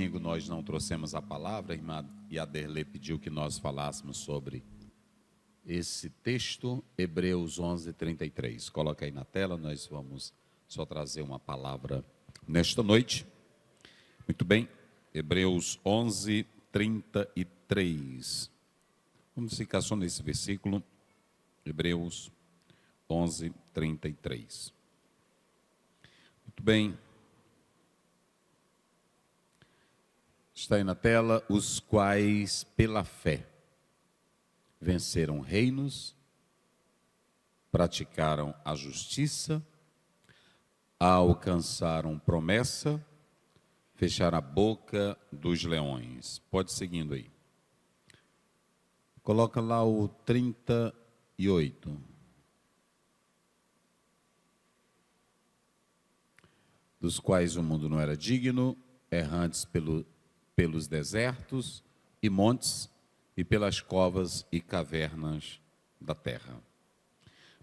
domingo nós não trouxemos a palavra, a irmã Yaderlê pediu que nós falássemos sobre esse texto, Hebreus 11:33. Coloca aí na tela, nós vamos só trazer uma palavra nesta noite. Muito bem, Hebreus 11:33. Vamos ficar só nesse versículo, Hebreus 11:33. Muito bem. Está aí na tela, os quais pela fé venceram reinos, praticaram a justiça, alcançaram promessa, fecharam a boca dos leões. Pode seguindo aí. Coloca lá o 38. Dos quais o mundo não era digno, errantes pelos desertos e montes e pelas covas e cavernas da terra.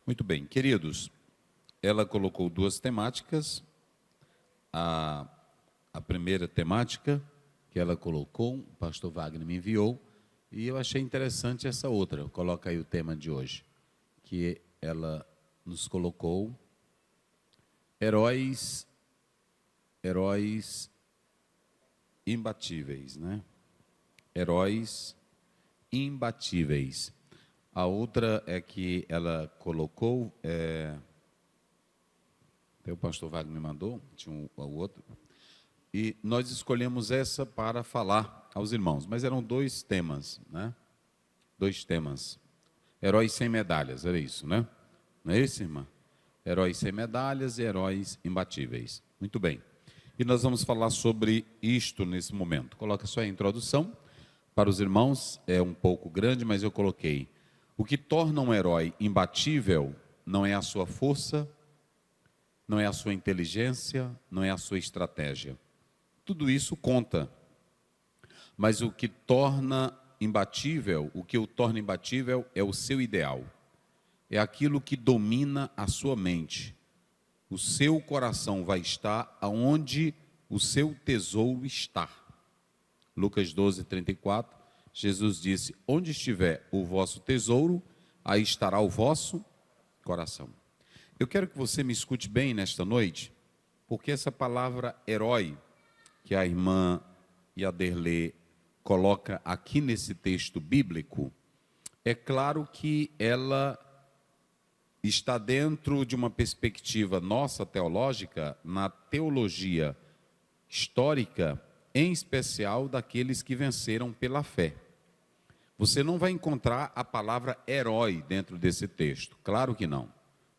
Muito bem, queridos, ela colocou duas temáticas. A primeira temática que ela colocou, o pastor Wagner me enviou, e eu achei interessante essa outra. Coloca aí o tema de hoje, que ela nos colocou, heróis imbatíveis, né? Heróis imbatíveis. A outra é que ela colocou, o pastor Wagner me mandou, tinha o outro, e nós escolhemos essa para falar aos irmãos, mas eram dois temas, né? Dois temas. Heróis sem medalhas, era isso, né? Não é isso, irmã? Heróis sem medalhas e heróis imbatíveis. Muito bem. E nós vamos falar sobre isto nesse momento. Coloca só a introdução para os irmãos, é um pouco grande, mas eu coloquei. O que torna um herói imbatível não é a sua força, não é a sua inteligência, não é a sua estratégia. Tudo isso conta. Mas o que torna imbatível, o que o torna imbatível é o seu ideal. É aquilo que domina a sua mente. O seu coração vai estar aonde o seu tesouro está. Lucas 12:34, Jesus disse, onde estiver o vosso tesouro, aí estará o vosso coração. Eu quero que você me escute bem nesta noite, porque essa palavra herói, que a irmã Yaderlê coloca aqui nesse texto bíblico, é claro que ela está dentro de uma perspectiva nossa teológica, na teologia histórica, em especial daqueles que venceram pela fé. Você não vai encontrar a palavra herói dentro desse texto, claro que não.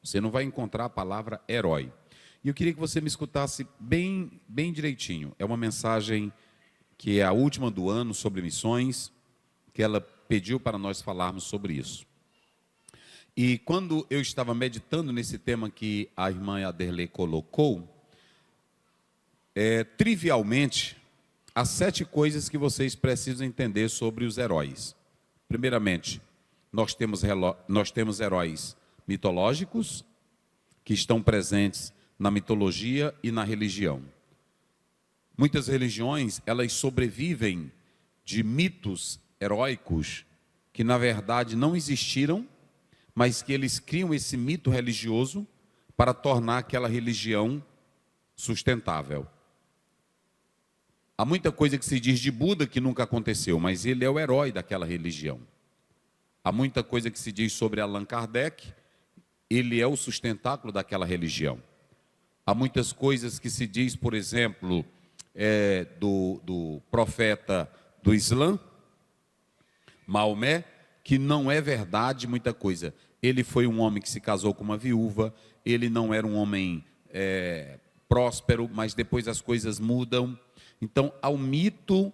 Você não vai encontrar a palavra herói. E eu queria que você me escutasse bem direitinho. É uma mensagem que é a última do ano sobre missões, que ela pediu para nós falarmos sobre isso. E quando eu estava meditando nesse tema que a irmã Yaderlê colocou, trivialmente, há 7 coisas que vocês precisam entender sobre os heróis. Primeiramente, nós temos heróis mitológicos, que estão presentes na mitologia e na religião. Muitas religiões, elas sobrevivem de mitos heróicos que, na verdade, não existiram, mas que eles criam esse mito religioso para tornar aquela religião sustentável. Há muita coisa que se diz de Buda que nunca aconteceu, mas ele é o herói daquela religião. Há muita coisa que se diz sobre Allan Kardec, ele é o sustentáculo daquela religião. Há muitas coisas que se diz, por exemplo, do profeta do Islã, Maomé, que não é verdade muita coisa. Ele foi um homem que se casou com uma viúva, ele não era um homem próspero, mas depois as coisas mudam. Então, há o mito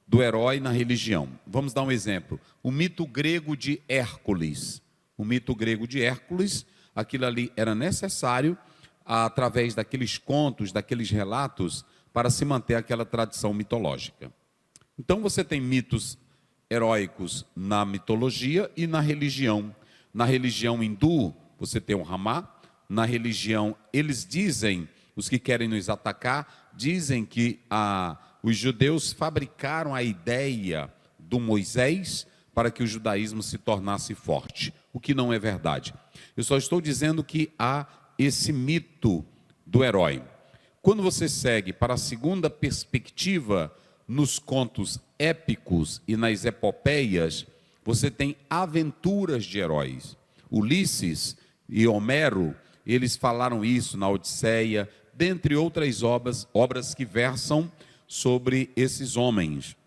do herói na religião. Vamos dar um exemplo. O mito grego de Hércules. O mito grego de Hércules, aquilo ali era necessário, através daqueles contos, daqueles relatos, para se manter aquela tradição mitológica. Então, você tem mitos heróicos na mitologia e na religião. Na religião hindu, você tem o Rama. Na religião, eles dizem, os que querem nos atacar, dizem que os judeus fabricaram a ideia do Moisés para que o judaísmo se tornasse forte, o que não é verdade. Eu só estou dizendo que há esse mito do herói. Quando você segue para a segunda perspectiva, nos contos épicos e nas epopeias, você tem aventuras de heróis. Ulisses e Homero, eles falaram isso na Odisseia, dentre outras obras que versam sobre esses homens,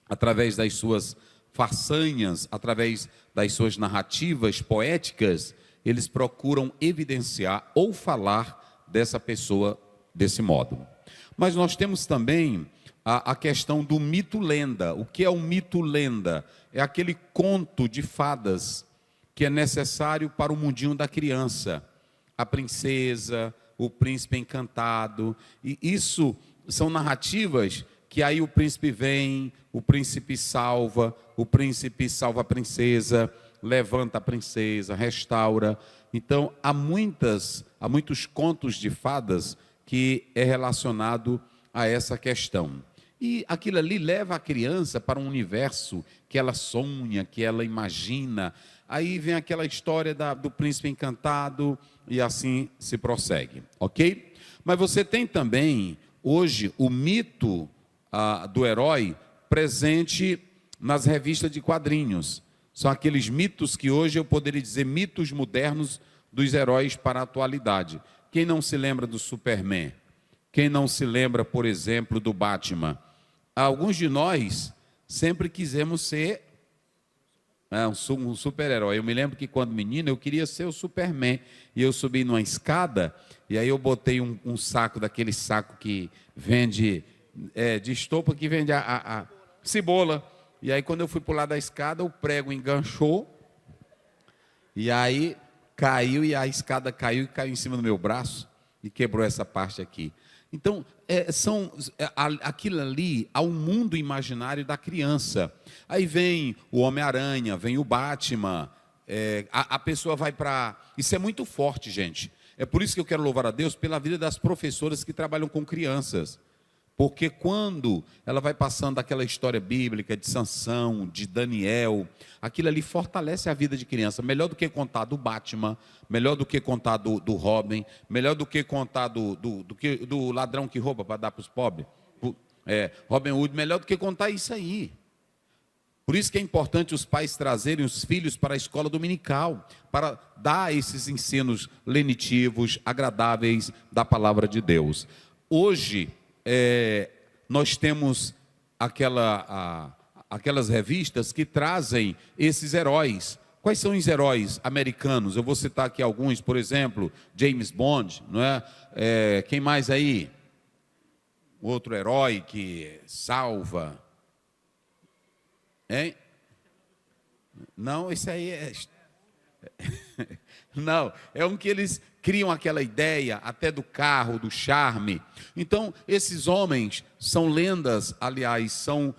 através das suas façanhas, através das suas narrativas poéticas, eles procuram evidenciar ou falar dessa pessoa desse modo. Mas nós temos também a questão do mito-lenda. O que é o mito-lenda? É aquele conto de fadas que é necessário para o mundinho da criança. A princesa, o príncipe encantado. E isso são narrativas que aí o príncipe vem, o príncipe salva a princesa, levanta a princesa, restaura. Então, há muitos contos de fadas que é relacionado a essa questão. E aquilo ali leva a criança para um universo que ela sonha, que ela imagina. Aí vem aquela história do príncipe encantado e assim se prossegue, ok? Mas você tem também, hoje, o mito do herói presente nas revistas de quadrinhos. São aqueles mitos que hoje eu poderia dizer mitos modernos dos heróis para a atualidade. Quem não se lembra do Superman? Quem não se lembra, por exemplo, do Batman? Alguns de nós sempre quisemos ser um super-herói. Eu me lembro que quando menino eu queria ser o Superman. E eu subi numa escada e aí eu botei um saco, daquele saco que vende, de estopa, que vende a cebola. E aí quando eu fui pular da escada, o prego enganchou. E aí caiu, e a escada caiu e caiu em cima do meu braço e quebrou essa parte aqui. Então, aquilo ali, há um mundo imaginário da criança. Aí vem o Homem-Aranha, vem o Batman, a pessoa vai para... Isso é muito forte, gente. É por isso que eu quero louvar a Deus pela vida das professoras que trabalham com crianças. Porque quando ela vai passando aquela história bíblica de Sansão, de Daniel, aquilo ali fortalece a vida de criança. Melhor do que contar do Batman, melhor do que contar do Robin, melhor do que contar do ladrão que rouba para dar para os pobres. Robin Hood, melhor do que contar isso aí. Por isso que é importante os pais trazerem os filhos para a escola dominical, para dar esses ensinos lenitivos, agradáveis da palavra de Deus. Hoje, nós temos aquelas revistas que trazem esses heróis. Quais são os heróis americanos? Eu vou citar aqui alguns, por exemplo, James Bond, não é? Quem mais aí? Outro herói que salva. Hein? Não, esse aí Não, é um que eles criam aquela ideia até do carro, do charme. Então, esses homens são lendas, aliás, são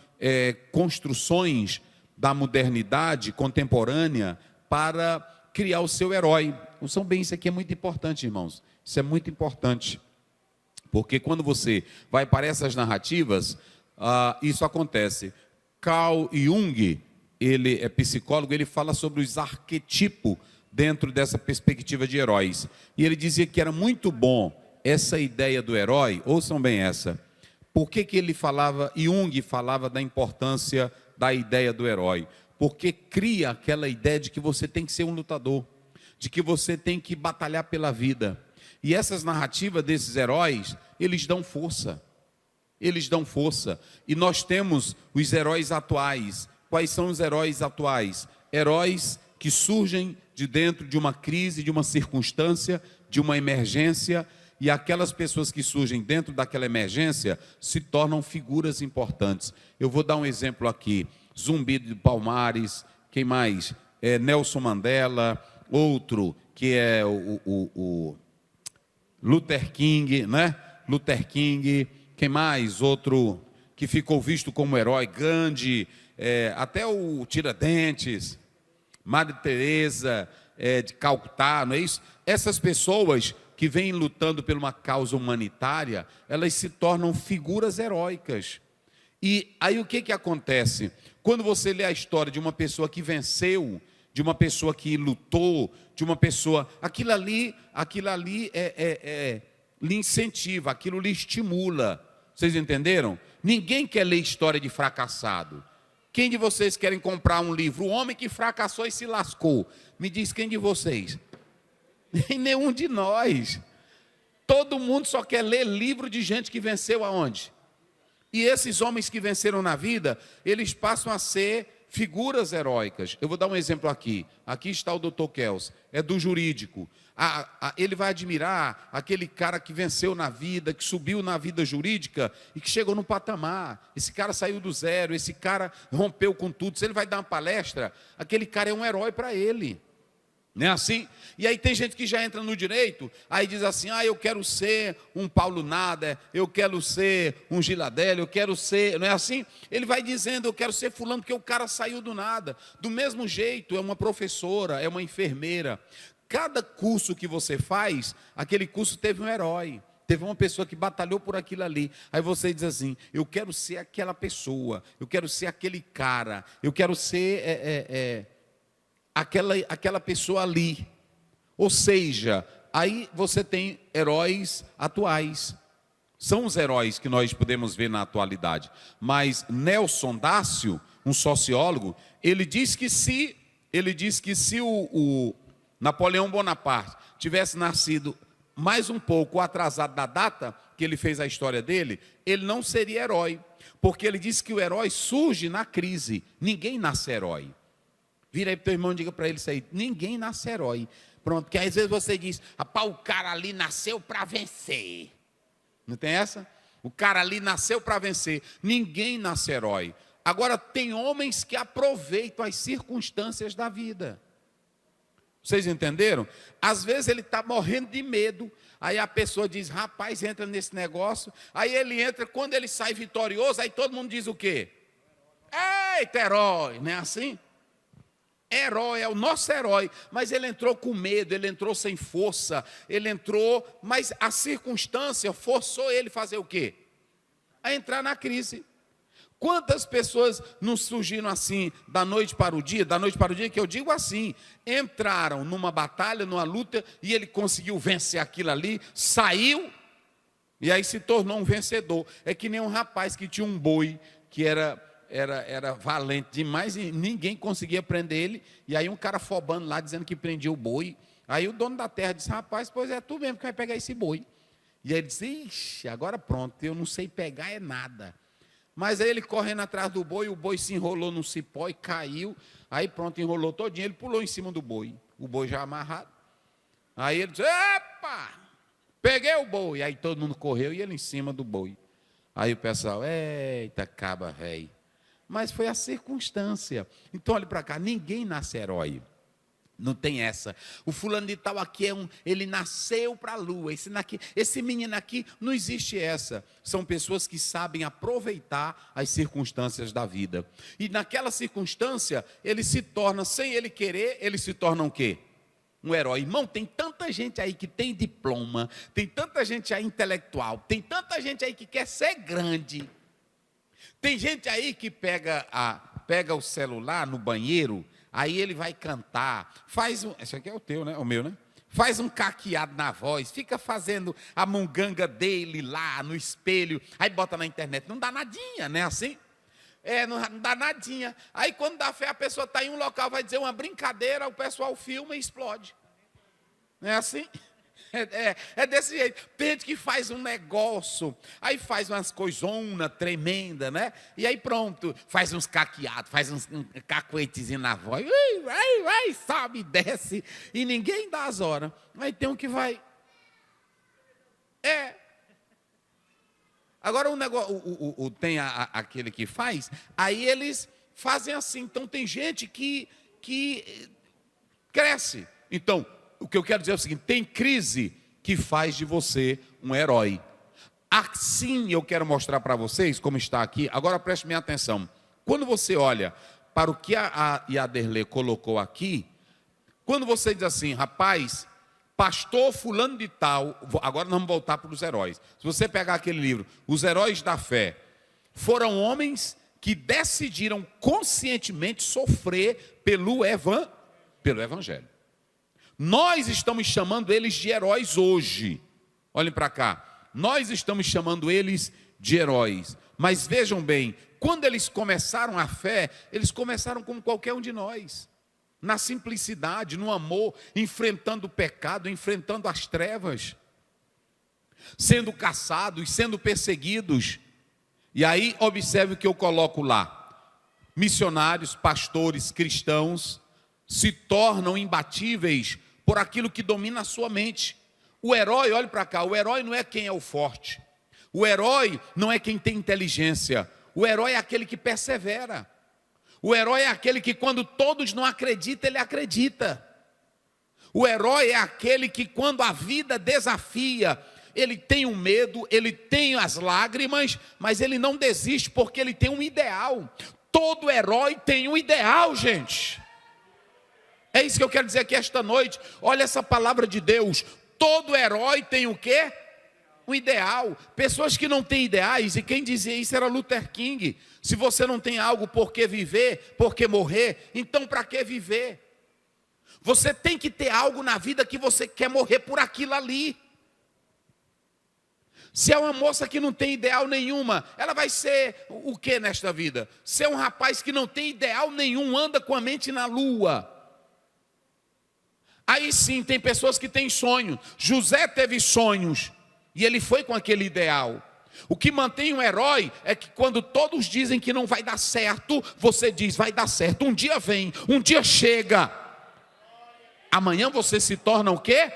construções da modernidade contemporânea para criar o seu herói. Então, isso aqui é muito importante, irmãos. Isso é muito importante. Porque quando você vai para essas narrativas, isso acontece. Carl Jung, ele é psicólogo, ele fala sobre os arquetipos dentro dessa perspectiva de heróis. E ele dizia que era muito bom essa ideia do herói, ouçam bem essa. Por que ele falava, Jung falava da importância da ideia do herói? Porque cria aquela ideia de que você tem que ser um lutador, de que você tem que batalhar pela vida. E essas narrativas desses heróis, eles dão força. Eles dão força. E nós temos os heróis atuais. Quais são os heróis atuais? Heróis que surgem de dentro de uma crise, de uma circunstância, de uma emergência, e aquelas pessoas que surgem dentro daquela emergência se tornam figuras importantes. Eu vou dar um exemplo aqui. Zumbi de Palmares, quem mais? Nelson Mandela, outro que é o Luther King, né? Luther King, quem mais? Outro que ficou visto como herói, Gandhi, até o Tiradentes, Madre Teresa de Calcutá, não é isso? Essas pessoas que vêm lutando por uma causa humanitária, elas se tornam figuras heróicas. E aí o que acontece? Quando você lê a história de uma pessoa que venceu, de uma pessoa que lutou, de uma pessoa, aquilo ali lhe incentiva, aquilo lhe estimula. Vocês entenderam? Ninguém quer ler história de fracassado. Quem de vocês querem comprar um livro? O homem que fracassou e se lascou. Me diz quem de vocês? Nenhum de nós. Todo mundo só quer ler livro de gente que venceu aonde? E esses homens que venceram na vida, eles passam a ser figuras heróicas. Eu vou dar um exemplo aqui. Aqui está o Dr. Kels, é do jurídico. Ele vai admirar aquele cara que venceu na vida, que subiu na vida jurídica e que chegou no patamar. Esse cara saiu do zero, esse cara rompeu com tudo. Se ele vai dar uma palestra, aquele cara é um herói para ele. Não é assim? E aí tem gente que já entra no direito, aí diz assim, eu quero ser um Paulo Nader, eu quero ser um Giladelli, eu quero ser, não é assim? Ele vai dizendo, eu quero ser fulano, porque o cara saiu do nada. Do mesmo jeito, é uma professora, é uma enfermeira. Cada curso que você faz, aquele curso teve um herói. Teve uma pessoa que batalhou por aquilo ali. Aí você diz assim, eu quero ser aquela pessoa, eu quero ser aquele cara, eu quero ser... aquela pessoa ali. Ou seja, aí você tem heróis atuais. São os heróis que nós podemos ver na atualidade. Mas Nelson Dácio, um sociólogo, ele diz que se o Napoleão Bonaparte tivesse nascido mais um pouco atrasado da data que ele fez a história dele, ele não seria herói. Porque ele diz que o herói surge na crise. Ninguém nasce herói. Vira aí para o teu irmão e diga para ele isso aí. Ninguém nasce herói. Pronto, porque às vezes você diz, rapaz, o cara ali nasceu para vencer. Não tem essa? O cara ali nasceu para vencer. Ninguém nasce herói. Agora, tem homens que aproveitam as circunstâncias da vida. Vocês entenderam? Às vezes ele está morrendo de medo. Aí a pessoa diz, rapaz, entra nesse negócio. Aí ele entra, quando ele sai vitorioso, aí todo mundo diz o quê? Eita, herói, não é assim? Herói, é o nosso herói, mas ele entrou com medo, ele entrou sem força, ele entrou, mas a circunstância forçou ele a fazer o quê? A entrar na crise. Quantas pessoas não surgiram assim, da noite para o dia que eu digo assim, entraram numa batalha, numa luta, e ele conseguiu vencer aquilo ali, saiu, e aí se tornou um vencedor. É que nem um rapaz que tinha um boi, que era valente demais e ninguém conseguia prender ele. E aí um cara fobando lá, dizendo que prendia o boi. Aí o dono da terra disse, rapaz, pois é tu mesmo que vai pegar esse boi. E aí ele disse, ixi, agora pronto, eu não sei pegar é nada. Mas aí ele correndo atrás do boi, o boi se enrolou no cipó e caiu. Aí pronto, enrolou todinho, ele pulou em cima do boi. O boi já amarrado. Aí ele disse, epa, peguei o boi. Aí todo mundo correu e ele em cima do boi. Aí o pessoal, eita, caba velho. Mas foi a circunstância. Então, olhe para cá, ninguém nasce herói. Não tem essa. O fulano de tal aqui ele nasceu para a lua. Esse menino aqui, não existe essa. São pessoas que sabem aproveitar as circunstâncias da vida. E naquela circunstância, ele se torna, sem ele querer, ele se torna um quê? Um herói. Irmão, tem tanta gente aí que tem diploma, tem tanta gente aí intelectual, tem tanta gente aí que quer ser grande. Tem gente aí que pega o celular no banheiro, aí ele vai cantar, esse aqui é o teu, né? O meu, né? Faz um caqueado na voz, fica fazendo a munganga dele lá no espelho, aí bota na internet, não dá nadinha, né? Assim? Não dá nadinha. Aí quando dá fé, a pessoa está em um local, vai dizer uma brincadeira, o pessoal filma e explode. Não é assim? É desse jeito. Tem gente que faz um negócio, aí faz umas coisonas tremendas, né? E aí pronto, faz uns caqueados, faz um cacuetezinho na voz, vai, sobe e desce, e ninguém dá as horas. Aí tem um que vai. Agora o negócio, tem aquele que faz, aí eles fazem assim. Então tem gente que cresce. Então, o que eu quero dizer é o seguinte, tem crise que faz de você um herói. Assim eu quero mostrar para vocês como está aqui. Agora preste minha atenção. Quando você olha para o que a Yaderlê colocou aqui, quando você diz assim, rapaz, pastor fulano de tal, agora nós vamos voltar para os heróis. Se você pegar aquele livro, Os Heróis da Fé, Foram homens que decidiram conscientemente sofrer pelo Evangelho. Nós estamos chamando eles de heróis hoje. Olhem para cá. Nós estamos chamando eles de heróis. Mas vejam bem, quando eles começaram a fé, eles começaram como qualquer um de nós. Na simplicidade, no amor, enfrentando o pecado, enfrentando as trevas. Sendo caçados, sendo perseguidos. E aí, observe o que eu coloco lá. Missionários, pastores, cristãos se tornam imbatíveis por aquilo que domina a sua mente. O herói, olhe para cá, o herói não é quem é o forte. O herói não é quem tem inteligência. O herói é aquele que persevera. O herói é aquele que quando todos não acreditam, ele acredita. O herói é aquele que quando a vida desafia, ele tem um medo, ele tem as lágrimas, mas ele não desiste porque ele tem um ideal. Todo herói tem um ideal, gente. É isso que eu quero dizer aqui esta noite. Olha essa palavra de Deus. Todo herói tem o quê? Um ideal. Pessoas que não têm ideais, e quem dizia isso era Luther King. Se você não tem algo por que viver, por que morrer, então para que viver? Você tem que ter algo na vida que você quer morrer por aquilo ali. Se é uma moça que não tem ideal nenhuma, ela vai ser o que nesta vida? Se é um rapaz que não tem ideal nenhum, anda com a mente na lua. Aí sim, tem pessoas que têm sonhos. José teve sonhos e ele foi com aquele ideal. O que mantém um herói é que quando todos dizem que não vai dar certo, você diz, vai dar certo. Um dia vem, um dia chega. Amanhã você se torna o quê?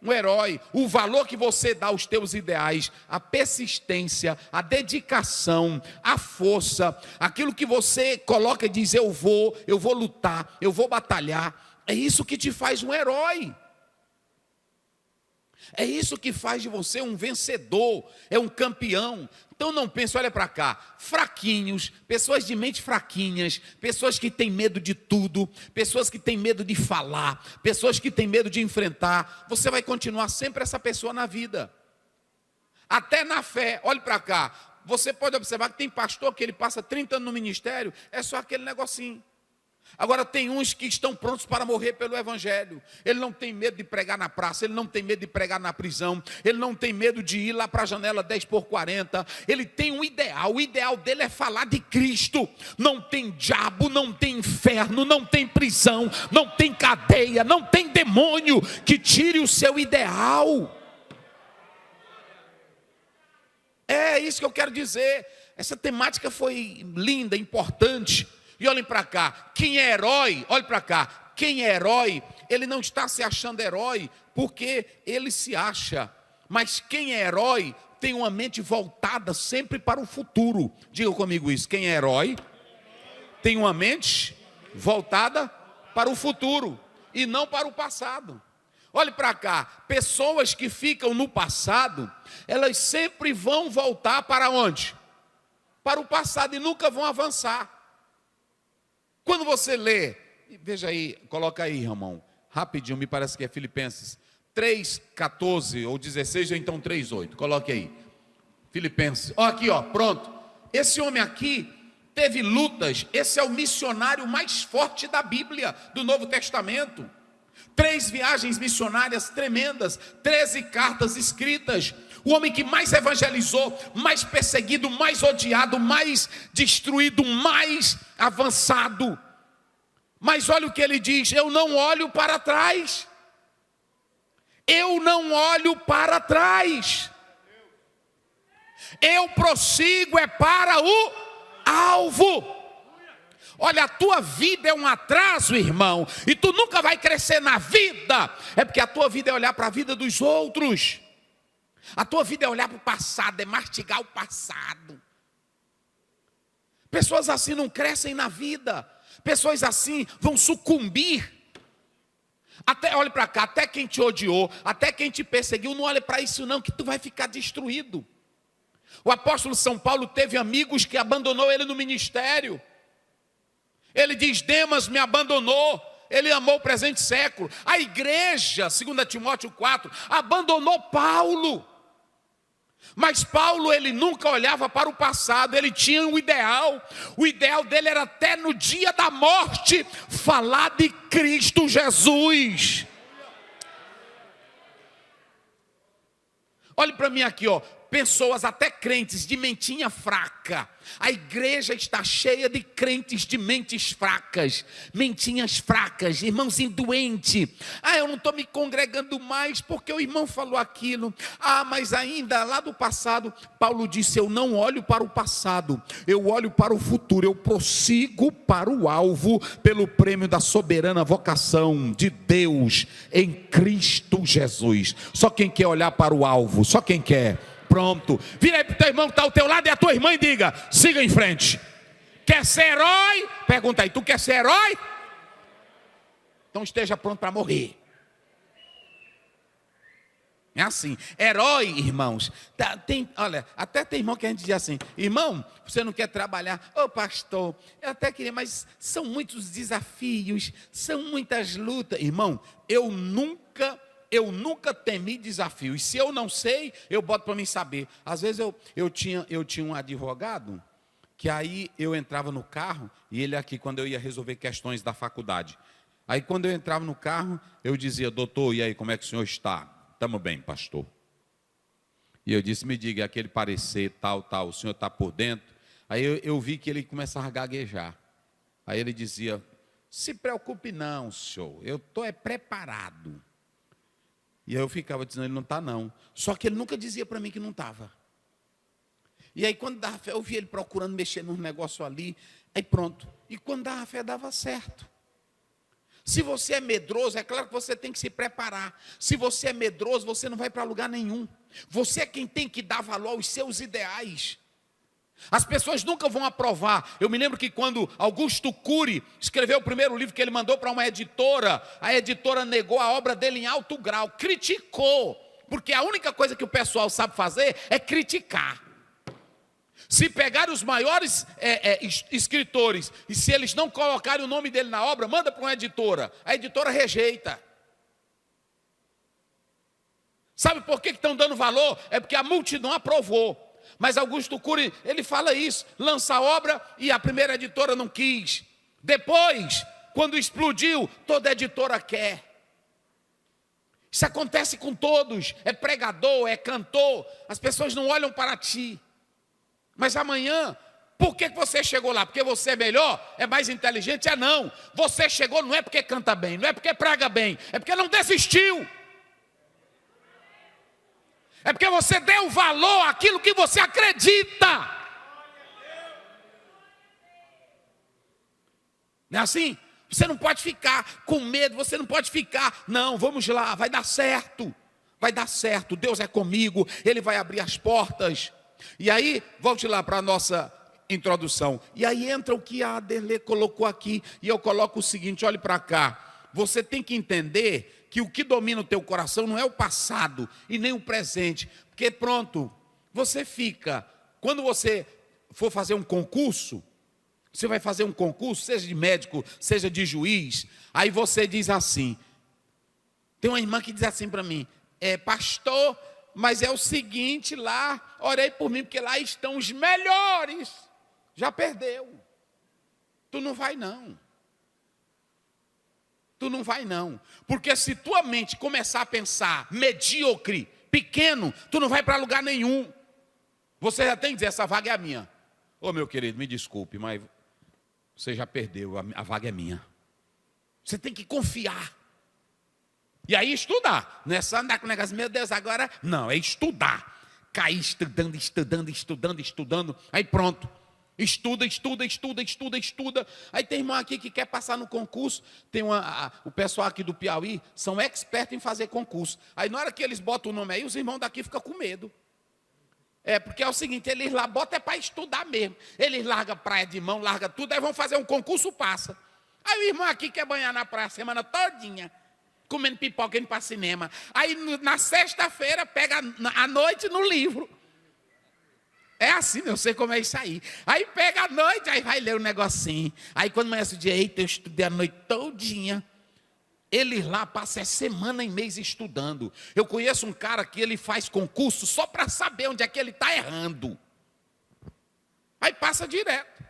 Um herói. O valor que você dá aos teus ideais, a persistência, a dedicação, a força, aquilo que você coloca e diz, eu vou lutar, eu vou batalhar. É isso que te faz um herói. É isso que faz de você um vencedor, é um campeão. Então não pense, olha para cá, fraquinhos, pessoas de mente fraquinhas, pessoas que têm medo de tudo, pessoas que têm medo de falar, pessoas que têm medo de enfrentar, você vai continuar sempre essa pessoa na vida. Até na fé, olhe para cá, você pode observar que tem pastor que ele passa 30 anos no ministério, é só aquele negocinho. Agora tem uns que estão prontos para morrer pelo Evangelho. Ele não tem medo de pregar na praça, ele não tem medo de pregar na prisão, ele não tem medo de ir lá para a janela 10x40. Ele tem um ideal, o ideal dele é falar de Cristo. Não tem diabo, não tem inferno, não tem prisão, não tem cadeia, não tem demônio que tire o seu ideal. É isso que eu quero dizer. Essa temática foi linda, importante. E olhem para cá, quem é herói, olhe para cá, quem é herói, ele não está se achando herói porque ele se acha, mas quem é herói tem uma mente voltada sempre para o futuro. Diga comigo isso, quem é herói tem uma mente voltada para o futuro e não para o passado. Olhe para cá, pessoas que ficam no passado, elas sempre vão voltar para onde? Para o passado e nunca vão avançar. Quando você lê, veja aí, coloca aí, Ramon, rapidinho, me parece que é Filipenses 3:14 ou 16, ou então 3:8, coloque aí. Filipenses, ó, aqui, ó, pronto. Esse homem aqui teve lutas, esse é o missionário mais forte da Bíblia, do Novo Testamento. 3 viagens missionárias tremendas, 13 cartas escritas. O homem que mais evangelizou, mais perseguido, mais odiado, mais destruído, mais avançado. Mas olha o que ele diz, eu não olho para trás. Eu não olho para trás. Eu prossigo é para o alvo. Olha, a tua vida é um atraso, irmão, e tu nunca vai crescer na vida, é porque a tua vida é olhar para a vida dos outros. A tua vida é olhar para o passado, é mastigar o passado. Pessoas assim não crescem na vida, pessoas assim vão sucumbir. Até, olhe para cá, até quem te odiou, até quem te perseguiu, não olhe para isso não, que tu vai ficar destruído. O apóstolo São Paulo teve amigos que abandonou ele no ministério. Ele diz, Demas me abandonou, ele amou o presente século. A igreja, 2 Timóteo 4, abandonou Paulo. Mas Paulo, ele nunca olhava para o passado, ele tinha um ideal. O ideal dele era até no dia da morte falar de Cristo Jesus. Olhe para mim aqui, ó. Pessoas até crentes de mentinha fraca. A igreja está cheia de crentes de mentes fracas, mentinhas fracas, irmãozinho doente. Eu não estou me congregando mais porque o irmão falou aquilo. Mas ainda lá do passado, Paulo disse: eu não olho para o passado, eu olho para o futuro, eu prossigo para o alvo, pelo prêmio da soberana vocação de Deus em Cristo Jesus. Só quem quer olhar para o alvo, só quem quer. Pronto, vira aí para o teu irmão que está ao teu lado e a tua irmã e diga: siga em frente. Quer ser herói? Pergunta aí, tu quer ser herói? Então esteja pronto para morrer. É assim, herói, irmãos. Olha, até tem irmão que a gente diz assim: irmão, você não quer trabalhar? Ô pastor, eu até queria, mas são muitos desafios, são muitas lutas. Irmão, eu nunca temi desafios. Se eu não sei, eu boto para mim saber. Às vezes eu tinha um advogado, que aí eu entrava no carro, e ele aqui, quando eu ia resolver questões da faculdade. Aí quando eu entrava no carro, eu dizia: doutor, e aí, como é que o senhor está? Estamos bem, pastor. E eu disse: me diga, aquele parecer, tal, o senhor está por dentro? Aí eu vi que ele começava a gaguejar. Aí ele dizia: se preocupe não, senhor, eu estou preparado. E aí eu ficava dizendo: ele não está não. Só que ele nunca dizia para mim que não estava. E aí quando dava fé, eu via ele procurando mexer num negócio ali. Aí pronto. E quando dava fé, dava certo. Se você é medroso, é claro que você tem que se preparar. Se você é medroso, você não vai para lugar nenhum. Você é quem tem que dar valor aos seus ideais. As pessoas nunca vão aprovar. Eu me lembro que quando Augusto Cury escreveu o primeiro livro que ele mandou para uma editora, a editora negou a obra dele em alto grau, criticou, porque a única coisa que o pessoal sabe fazer é criticar. Se pegar os maiores escritores, e se eles não colocarem o nome dele na obra, manda para uma editora, a editora rejeita. Sabe por que estão dando valor? É porque a multidão aprovou. Mas Augusto Cury, ele fala isso: lança a obra e a primeira editora não quis. Depois, quando explodiu, toda editora quer. Isso acontece com todos. É pregador, é cantor. As pessoas não olham para ti. Mas amanhã, por que você chegou lá? Porque você é melhor? É mais inteligente? Não. Você chegou não é porque canta bem, não é porque prega bem, é porque não desistiu. É porque você deu valor àquilo que você acredita. Não é assim? Você não pode ficar com medo, você não pode ficar: não, vamos lá, vai dar certo. Vai dar certo, Deus é comigo, Ele vai abrir as portas. E aí, volte lá para a nossa introdução. E aí entra o que a Aderlê colocou aqui, e eu coloco o seguinte: olhe para cá. Você tem que entender que o que domina o teu coração não é o passado e nem o presente. Porque pronto, você fica, quando você for fazer um concurso, você vai fazer um concurso, seja de médico, seja de juiz, aí você diz assim, tem uma irmã que diz assim para mim: pastor, mas é o seguinte, lá, orei por mim, porque lá estão os melhores. Já perdeu. Tu não vai não. Tu não vai não, porque se tua mente começar a pensar medíocre, pequeno, tu não vai para lugar nenhum. Você já tem que dizer: essa vaga é a minha. Ô meu querido, me desculpe, mas você já perdeu, a vaga é minha. Você tem que confiar. E aí estudar, não é só andar com o negócio: meu Deus, agora não, é estudar. Cair estudando, aí pronto. Estuda. Aí tem irmão aqui que quer passar no concurso. Tem o pessoal aqui do Piauí são expertos em fazer concurso. Aí na hora que eles botam o nome aí, os irmãos daqui ficam com medo. Porque é o seguinte: eles lá botam para estudar mesmo. Eles largam praia de mão, largam tudo, aí vão fazer um concurso, passa. Aí o irmão aqui quer banhar na praia a semana todinha, comendo pipoca, indo para cinema. Aí na sexta-feira pega a noite no livro. É assim, eu sei como é isso aí. Aí pega a noite, aí vai ler um negocinho. Aí quando amanhece o dia: eita, eu estudei a noite todinha. Eles lá passam semana e mês estudando. Eu conheço um cara que ele faz concurso só para saber onde é que ele está errando. Aí passa direto.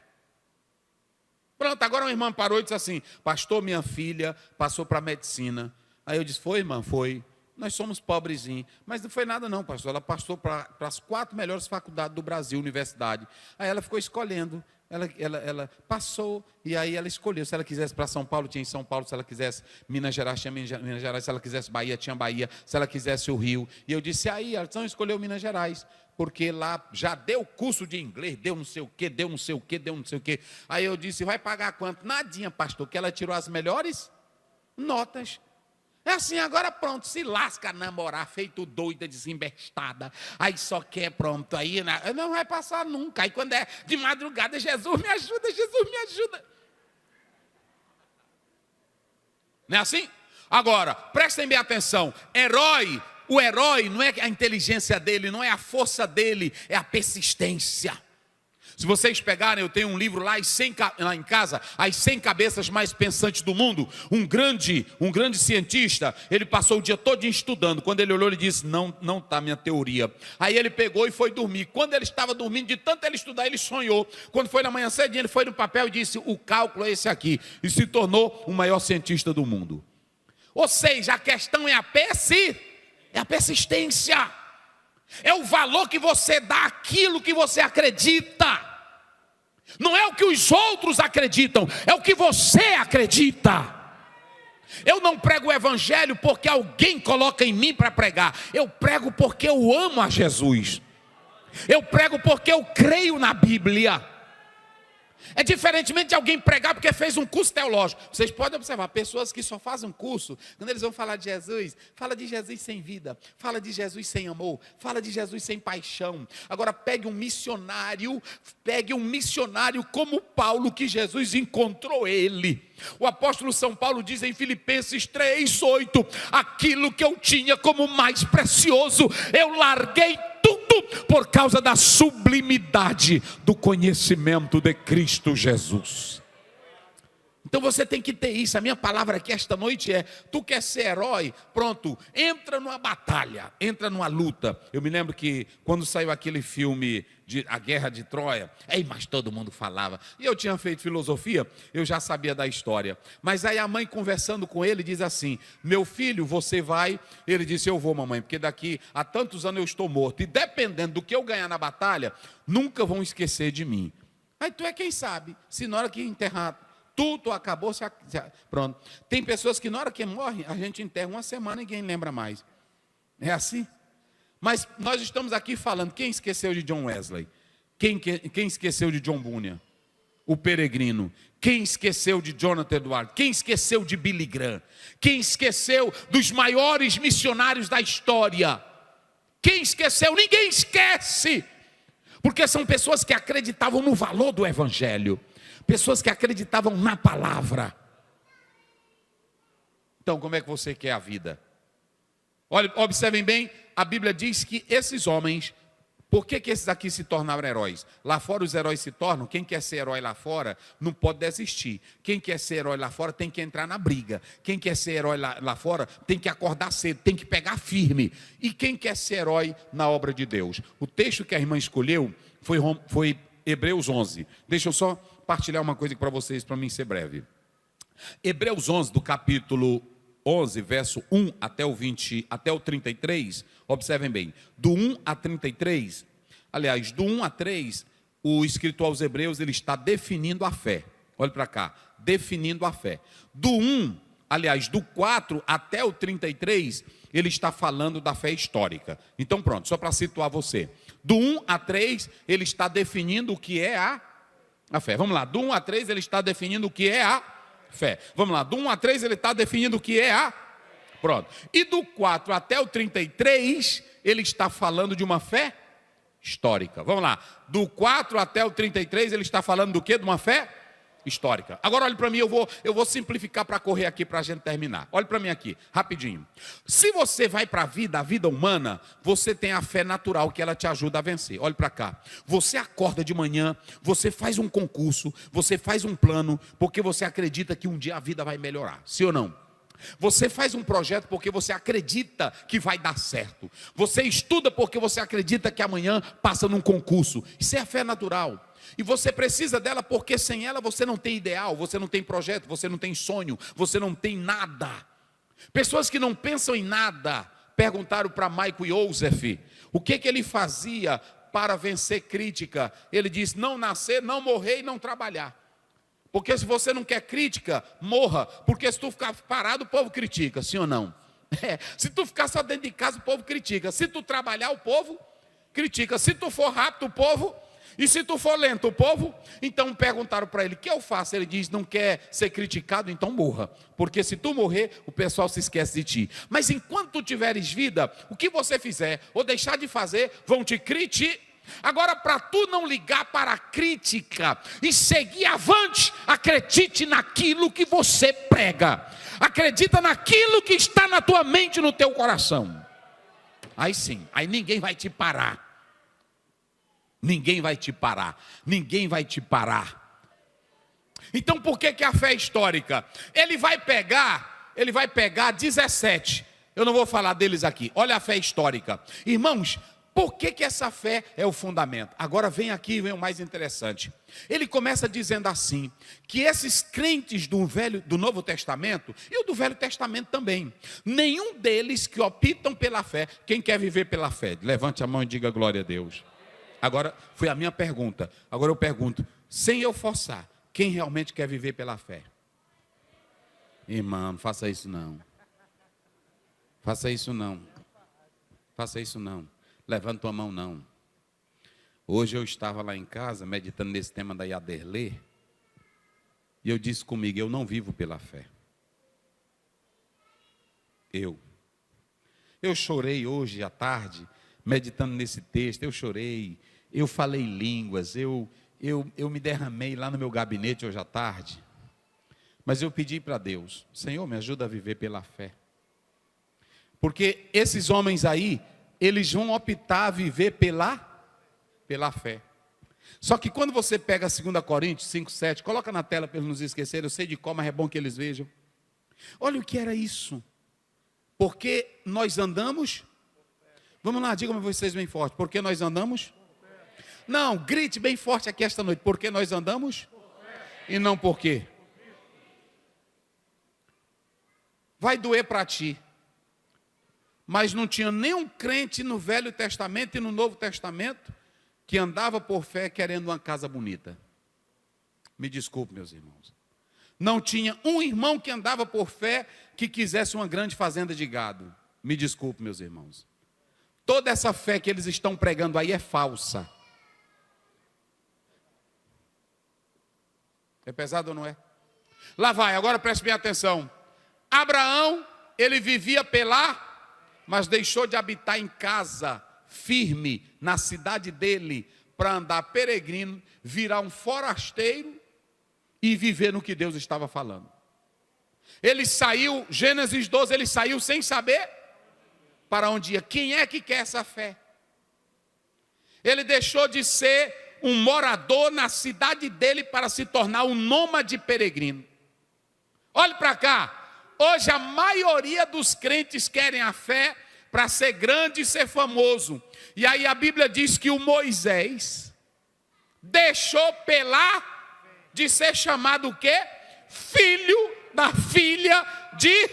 Pronto, agora uma irmã parou e disse assim: pastor, minha filha passou para medicina. Aí eu disse: foi, irmã? Foi. Nós somos pobrezinhos. Mas não foi nada não, pastor. Ela passou para as 4 melhores faculdades do Brasil, universidade. Aí ela ficou escolhendo. Ela passou e aí ela escolheu. Se ela quisesse para São Paulo, tinha em São Paulo. Se ela quisesse Minas Gerais, tinha Minas Gerais. Se ela quisesse Bahia, tinha Bahia. Se ela quisesse o Rio. E eu disse: aí, ela não escolheu Minas Gerais, porque lá já deu curso de inglês, deu não sei o quê, deu não sei o quê, deu não sei o quê. Aí eu disse: vai pagar quanto? Nadinha, pastor, que ela tirou as melhores notas. É assim, agora pronto, se lasca a namorar, feito doida, desembestada, aí só quer pronto, aí não vai passar nunca. Aí quando é de madrugada: Jesus me ajuda, Jesus me ajuda. Não é assim? Agora, prestem bem atenção, o herói não é a inteligência dele, não é a força dele, é a persistência. Se vocês pegarem, eu tenho um livro lá em casa, As 100 Cabeças Mais Pensantes do Mundo. Um grande cientista, ele passou o dia todo estudando. Quando ele olhou, ele disse: não está minha teoria. Aí ele pegou e foi dormir. Quando ele estava dormindo, de tanto ele estudar, ele sonhou. Quando foi na manhã cedinho, ele foi no papel e disse: o cálculo é esse aqui. E se tornou o maior cientista do mundo. Ou seja, a questão é a persistência. É o valor que você dá àquilo que você acredita. Não é o que os outros acreditam, é o que você acredita. Eu não prego o evangelho porque alguém coloca em mim para pregar. Eu prego porque eu amo a Jesus. Eu prego porque eu creio na Bíblia. É diferentemente de alguém pregar porque fez um curso teológico. Vocês podem observar, pessoas que só fazem um curso, quando eles vão falar de Jesus, fala de Jesus sem vida, fala de Jesus sem amor, fala de Jesus sem paixão. Agora pegue um missionário como Paulo, que Jesus encontrou ele. O apóstolo São Paulo diz em Filipenses 3:8: aquilo que eu tinha como mais precioso, eu larguei tudo por causa da sublimidade do conhecimento de Cristo Jesus. Então você tem que ter isso. A minha palavra aqui esta noite é: tu quer ser herói? Pronto, entra numa batalha, entra numa luta. Eu me lembro que quando saiu aquele filme A Guerra de Troia, mas todo mundo falava, e eu tinha feito filosofia, eu já sabia da história. Mas aí a mãe, conversando com ele, diz assim: meu filho, você vai? Ele disse: eu vou, mamãe, porque daqui a tantos anos eu estou morto, e dependendo do que eu ganhar na batalha, nunca vão esquecer de mim. Aí tu é quem sabe, se na hora que enterrar tudo acabou, pronto. Tem pessoas que na hora que morrem, a gente enterra uma semana e ninguém lembra mais. É assim? Mas nós estamos aqui falando, quem esqueceu de John Wesley? Quem esqueceu de John Bunyan? O peregrino. Quem esqueceu de Jonathan Edwards? Quem esqueceu de Billy Graham? Quem esqueceu dos maiores missionários da história? Quem esqueceu? Ninguém esquece. Porque são pessoas que acreditavam no valor do evangelho. Pessoas que acreditavam na palavra. Então, como é que você quer a vida? Olha, observem bem, a Bíblia diz que esses homens, por que esses aqui se tornaram heróis? Lá fora os heróis se tornam, quem quer ser herói lá fora não pode desistir. Quem quer ser herói lá fora tem que entrar na briga. Quem quer ser herói lá fora tem que acordar cedo, tem que pegar firme. E quem quer ser herói na obra de Deus? O texto que a irmã escolheu foi Hebreus 11. Deixa eu só partilhar uma coisa para vocês, para mim ser breve. Hebreus 11, do capítulo 11, verso 1 até o 33, observem bem, do 1 a 33, aliás, do 1 a 3, o escritor aos Hebreus, ele está definindo a fé. Olha para cá, definindo a fé. Do 4 até o 33, ele está falando da fé histórica. Então pronto, só para situar você. Do 1 a 3, ele está definindo o que é a fé. Vamos lá, do 1 a 3 ele está definindo o que é a fé. Vamos lá, do 1 a 3 ele está definindo o que é a... Pronto. E do 4 até o 33, ele está falando de uma fé histórica. Vamos lá, do 4 até o 33 ele está falando do quê? De uma fé histórica. Agora olhe para mim, eu vou simplificar para correr aqui para a gente terminar. Olhe para mim aqui, rapidinho. Se você vai para a vida humana, você tem a fé natural que ela te ajuda a vencer. Olhe para cá. Você acorda de manhã, você faz um concurso, você faz um plano, porque você acredita que um dia a vida vai melhorar. Sim ou não? Você faz um projeto porque você acredita que vai dar certo. Você estuda porque você acredita que amanhã passa num concurso. Isso é a fé natural. E você precisa dela porque sem ela você não tem ideal, você não tem projeto, você não tem sonho, você não tem nada. Pessoas que não pensam em nada perguntaram para Michael Joseph o que ele fazia para vencer crítica. Ele disse: não nascer, não morrer e não trabalhar. Porque se você não quer crítica, morra. Porque se tu ficar parado, o povo critica, sim ou não? Se tu ficar só dentro de casa, o povo critica. Se tu trabalhar, o povo critica. Se tu for rápido, o povo. E se tu for lento, o povo. Então perguntaram para ele: o que eu faço? Ele diz: não quer ser criticado, então morra. Porque se tu morrer, o pessoal se esquece de ti. Mas enquanto tu tiveres vida, o que você fizer ou deixar de fazer, vão te criticar. Agora, para tu não ligar para a crítica e seguir avante, acredite naquilo que você prega. Acredita naquilo que está na tua mente e no teu coração. Aí sim, aí ninguém vai te parar. Ninguém vai te parar. Ninguém vai te parar. Então por que a fé é histórica? Ele vai pegar 17. Eu não vou falar deles aqui. Olha a fé histórica. Irmãos, por que essa fé é o fundamento? Agora vem o mais interessante. Ele começa dizendo assim, que esses crentes do Novo Testamento, e o do Velho Testamento também, nenhum deles que optam pela fé, quem quer viver pela fé? Levante a mão e diga glória a Deus. Agora, foi a minha pergunta. Agora eu pergunto, sem eu forçar, quem realmente quer viver pela fé? Irmão, não faça isso não. Faça isso não. Faça isso não. Levanta tua mão não. Hoje eu estava lá em casa, meditando nesse tema da Yaderlê, e eu disse comigo: eu não vivo pela fé. Eu chorei hoje à tarde, meditando nesse texto, eu chorei, eu falei línguas, eu me derramei lá no meu gabinete hoje à tarde, mas eu pedi para Deus: Senhor, me ajuda a viver pela fé. Porque esses homens aí, eles vão optar a viver pela fé. Só que quando você pega 2 Coríntios 5:7, coloca na tela para eles não esquecerem, eu sei de qual, mas é bom que eles vejam. Olha o que era isso. Porque nós andamos... Vamos lá, digam vocês bem forte. Porque nós andamos? Não, grite bem forte aqui esta noite. Porque nós andamos? E não por quê? Vai doer para ti. Mas não tinha nenhum crente no Velho Testamento e no Novo Testamento que andava por fé querendo uma casa bonita. Me desculpe, meus irmãos. Não tinha um irmão que andava por fé que quisesse uma grande fazenda de gado. Me desculpe, meus irmãos. Toda essa fé que eles estão pregando aí é falsa. É pesado ou não é? Lá vai, agora preste bem atenção. Abraão, ele vivia mas deixou de habitar em casa firme na cidade dele para andar peregrino, virar um forasteiro e viver no que Deus estava falando. Ele saiu, Gênesis 12, ele saiu sem saber para onde ia. Quem é que quer essa fé? Ele deixou de ser um morador na cidade dele para se tornar um nômade peregrino. Olhe para cá. Hoje a maioria dos crentes querem a fé para ser grande e ser famoso. E aí a Bíblia diz que o Moisés deixou de ser chamado o quê? Filho da filha de...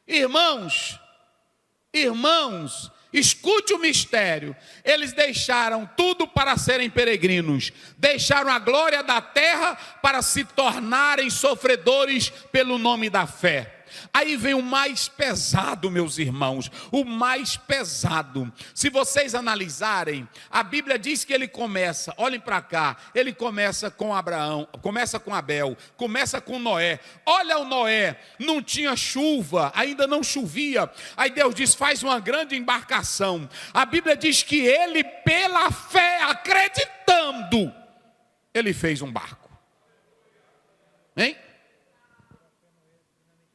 Irmãos, escute o mistério. Eles deixaram tudo para serem peregrinos. Deixaram a glória da terra para se tornarem sofredores pelo nome da fé. Aí vem o mais pesado, meus irmãos, o mais pesado. Se vocês analisarem, a Bíblia diz que ele começa, olhem para cá, ele começa com Abraão, começa com Abel, começa com Noé. Olha o Noé, não tinha chuva, ainda não chovia. Aí Deus diz: faz uma grande embarcação. A Bíblia diz que ele, pela fé, acreditando, ele fez um barco. Hein?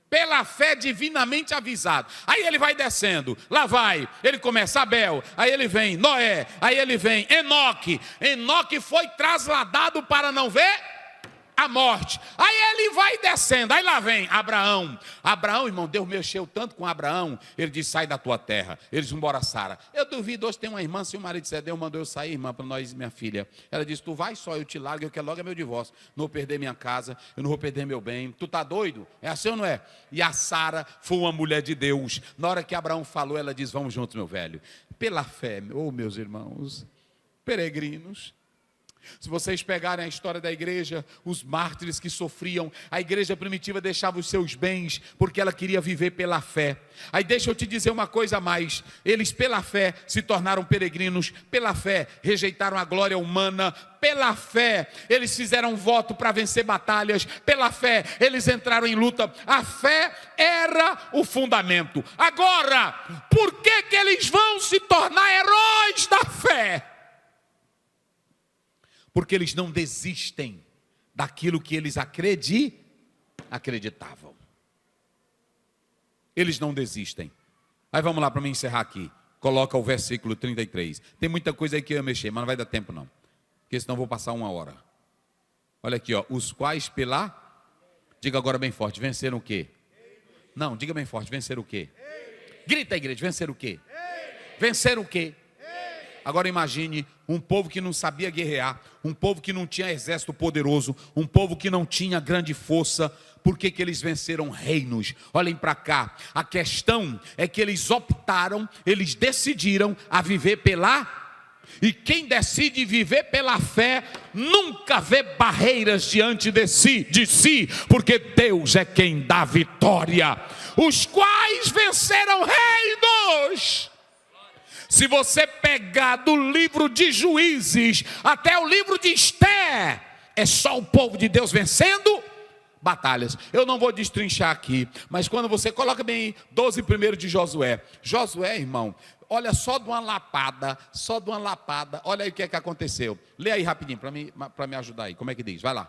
Pela fé divinamente avisado. Aí ele vai descendo, lá vai, ele começa Abel, aí ele vem Noé, aí ele vem Enoque. Enoque foi trasladado para não ver a morte. Aí ele vai descendo, aí lá vem Abraão. Abraão, irmão, Deus mexeu tanto com Abraão, ele disse, sai da tua terra. Eles vão embora, Sara. Eu duvido, hoje tem uma irmã, se o marido disser, Deus mandou eu sair, irmã, para nós, minha filha. Ela disse, tu vai só, eu te largo, eu quero logo é meu divórcio. Não vou perder minha casa, eu não vou perder meu bem. Tu tá doido? É assim ou não é? E a Sara foi uma mulher de Deus. Na hora que Abraão falou, ela disse, vamos juntos, meu velho. Pela fé, meus irmãos, peregrinos. Se vocês pegarem a história da igreja, os mártires que sofriam, a igreja primitiva deixava os seus bens, porque ela queria viver pela fé. Aí deixa eu te dizer uma coisa a mais, eles pela fé se tornaram peregrinos, pela fé rejeitaram a glória humana, pela fé eles fizeram voto para vencer batalhas, pela fé eles entraram em luta, a fé era o fundamento. Agora, por que que eles vão se tornar heróis da fé? Porque eles não desistem daquilo que eles acreditavam. Eles não desistem. Aí vamos lá para mim encerrar aqui. Coloca o versículo 33. Tem muita coisa aí que eu ia mexer, mas não vai dar tempo não. Porque senão eu vou passar 1 hora. Olha aqui, ó. Os quais pela... Diga agora bem forte, venceram o quê? Não, diga bem forte, venceram o quê? Grita, igreja, venceram o quê? Venceram o quê? Agora imagine um povo que não sabia guerrear, um povo que não tinha exército poderoso, um povo que não tinha grande força. Por que que eles venceram reinos? Olhem para cá, a questão é que eles optaram, eles decidiram a viver pela... E quem decide viver pela fé, nunca vê barreiras diante de si, porque Deus é quem dá vitória. Os quais venceram reinos. Se você pegar do livro de Juízes até o livro de Esther, é só o povo de Deus vencendo batalhas. Eu não vou destrinchar aqui, mas quando você coloca bem 12:1 de Josué. Josué, irmão, olha só de uma lapada, olha aí o que é que aconteceu. Lê aí rapidinho para me ajudar aí. Como é que diz? Vai lá.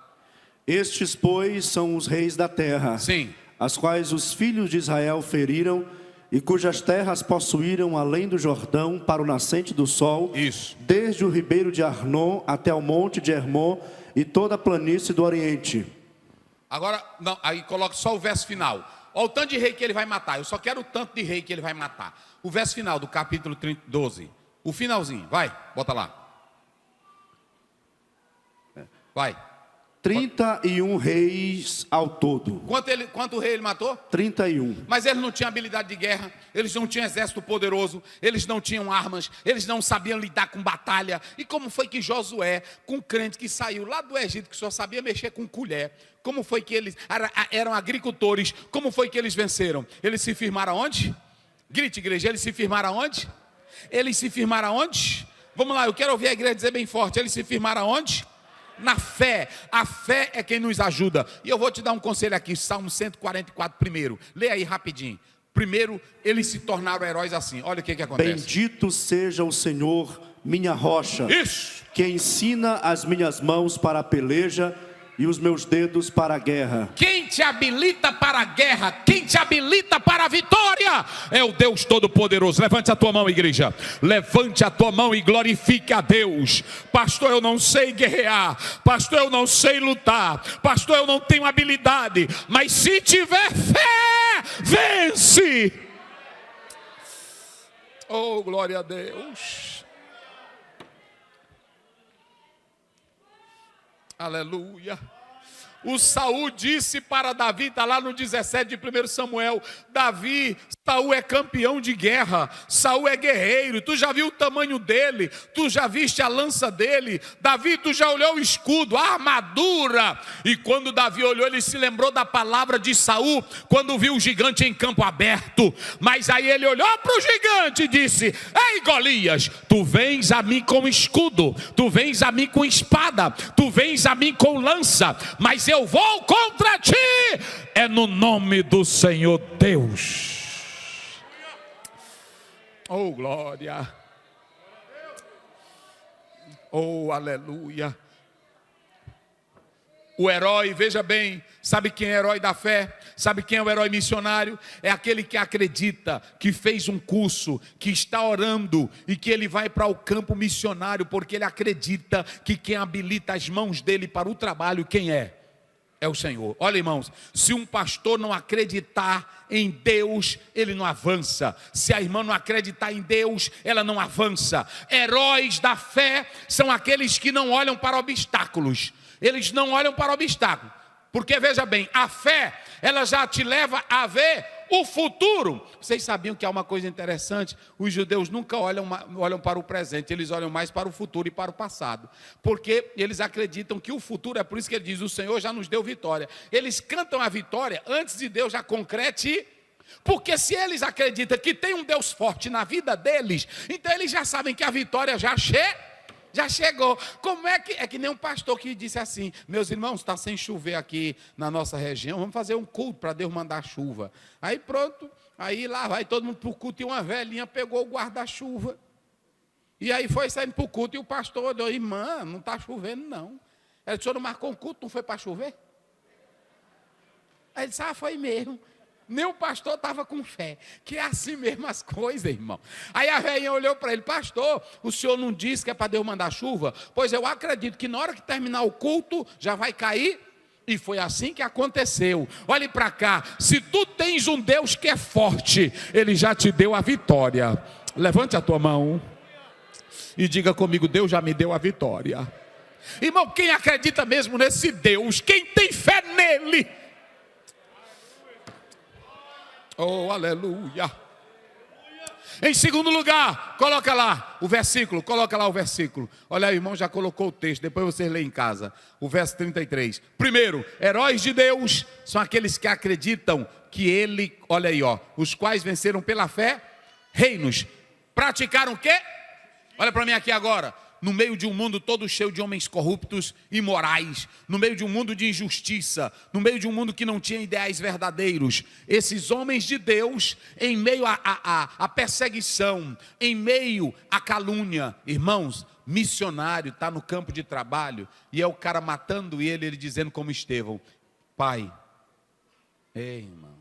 Estes, pois, são os reis da terra, sim, as quais os filhos de Israel feriram, e cujas terras possuíram além do Jordão para o nascente do sol, isso, desde o ribeiro de Arnon até o monte de Hermon e toda a planície do Oriente. Agora, não, aí coloca só o verso final. Olha o tanto de rei que ele vai matar. Eu só quero o tanto de rei que ele vai matar. O verso final do capítulo 12. O finalzinho, vai, bota lá. Vai. 31 reis ao todo. Quanto rei ele matou? 31. Mas eles não tinham habilidade de guerra, eles não tinham exército poderoso, eles não tinham armas, eles não sabiam lidar com batalha. E como foi que Josué, com um crente que saiu lá do Egito, que só sabia mexer com colher, como foi que eles eram agricultores, como foi que eles venceram? Eles se firmaram onde? Grite, igreja, eles se firmaram onde? Eles se firmaram onde? Vamos lá, eu quero ouvir a igreja dizer bem forte, eles se firmaram onde? Na fé. A fé é quem nos ajuda. E eu vou te dar um conselho aqui, Salmo 144 primeiro. Lê aí rapidinho. Primeiro, eles se tornaram heróis assim. Olha o que acontece. Bendito seja o Senhor, minha rocha. Isso. Que ensina as minhas mãos para a peleja e os meus dedos para a guerra. Quem te habilita para a guerra, quem te habilita para a vitória, é o Deus Todo-Poderoso. Levante a tua mão, igreja. Levante a tua mão e glorifique a Deus. Pastor, eu não sei guerrear. Pastor, eu não sei lutar. Pastor, eu não tenho habilidade. Mas se tiver fé, vence. Oh, glória a Deus. Aleluia. O Saul disse para Davi, está lá no 17 de 1 Samuel, Saul é campeão de guerra, Saul é guerreiro, tu já viu o tamanho dele, tu já viste a lança dele, Davi, tu já olhou o escudo, a armadura. E quando Davi olhou, ele se lembrou da palavra de Saul, quando viu o gigante em campo aberto. Mas aí ele olhou para o gigante e disse: ei, Golias, tu vens a mim com escudo, tu vens a mim com espada, tu vens a mim com lança, mas eu vou contra ti, é no nome do Senhor Deus. Oh, glória. Oh, aleluia. O herói, veja bem, sabe quem é o herói da fé? Sabe quem é o herói missionário? É aquele que acredita, que fez um curso, que está orando e que ele vai para o campo missionário porque ele acredita que quem habilita as mãos dele para o trabalho, quem é? é o Senhor. Olha, irmãos, se um pastor não acreditar em Deus, ele não avança. Se a irmã não acreditar em Deus, ela não avança. Heróis da fé são aqueles que não olham para obstáculos. Eles não olham para obstáculos. Porque, veja bem, a fé, ela já te leva a ver o futuro. Vocês sabiam que há uma coisa interessante? Os judeus nunca olham para o presente, eles olham mais para o futuro e para o passado. Porque eles acreditam que o futuro, é por isso que ele diz, o Senhor já nos deu vitória. Eles cantam a vitória antes de Deus já concrete. Porque se eles acreditam que tem um Deus forte na vida deles, então eles já sabem que a vitória já chegou. Como é que nem um pastor que disse assim: meus irmãos, está sem chover aqui na nossa região, vamos fazer um culto para Deus mandar chuva. Aí pronto, aí lá vai todo mundo para o culto e uma velhinha pegou o guarda-chuva. E aí foi saindo para o culto e o pastor olhou: irmã, não está chovendo não. Ela disse: o senhor não marcou um culto, não foi para chover? Aí ele disse: foi mesmo. Nem o pastor estava com fé, que é assim mesmo as coisas, irmão. Aí a velhinha olhou para ele: pastor, o senhor não disse que é para Deus mandar chuva? Pois eu acredito que na hora que terminar o culto, já vai cair. E foi assim que aconteceu. Olhe para cá, se tu tens um Deus que é forte, Ele já te deu a vitória. Levante a tua mão e diga comigo: Deus já me deu a vitória. Irmão, quem acredita mesmo nesse Deus, quem tem fé nele, oh, aleluia. Em segundo lugar, coloca lá o versículo. Olha aí, o irmão já colocou o texto, depois vocês leem em casa. O verso 33. Primeiro, heróis de Deus são aqueles que acreditam que Ele, olha aí, ó, os quais venceram pela fé reinos. Praticaram o quê? Olha para mim aqui agora. No meio de um mundo todo cheio de homens corruptos e imorais, no meio de um mundo de injustiça, no meio de um mundo que não tinha ideais verdadeiros, esses homens de Deus, em meio à perseguição, em meio à calúnia, irmãos, missionário está no campo de trabalho, e é o cara matando ele dizendo como Estevão: pai, ei, irmão,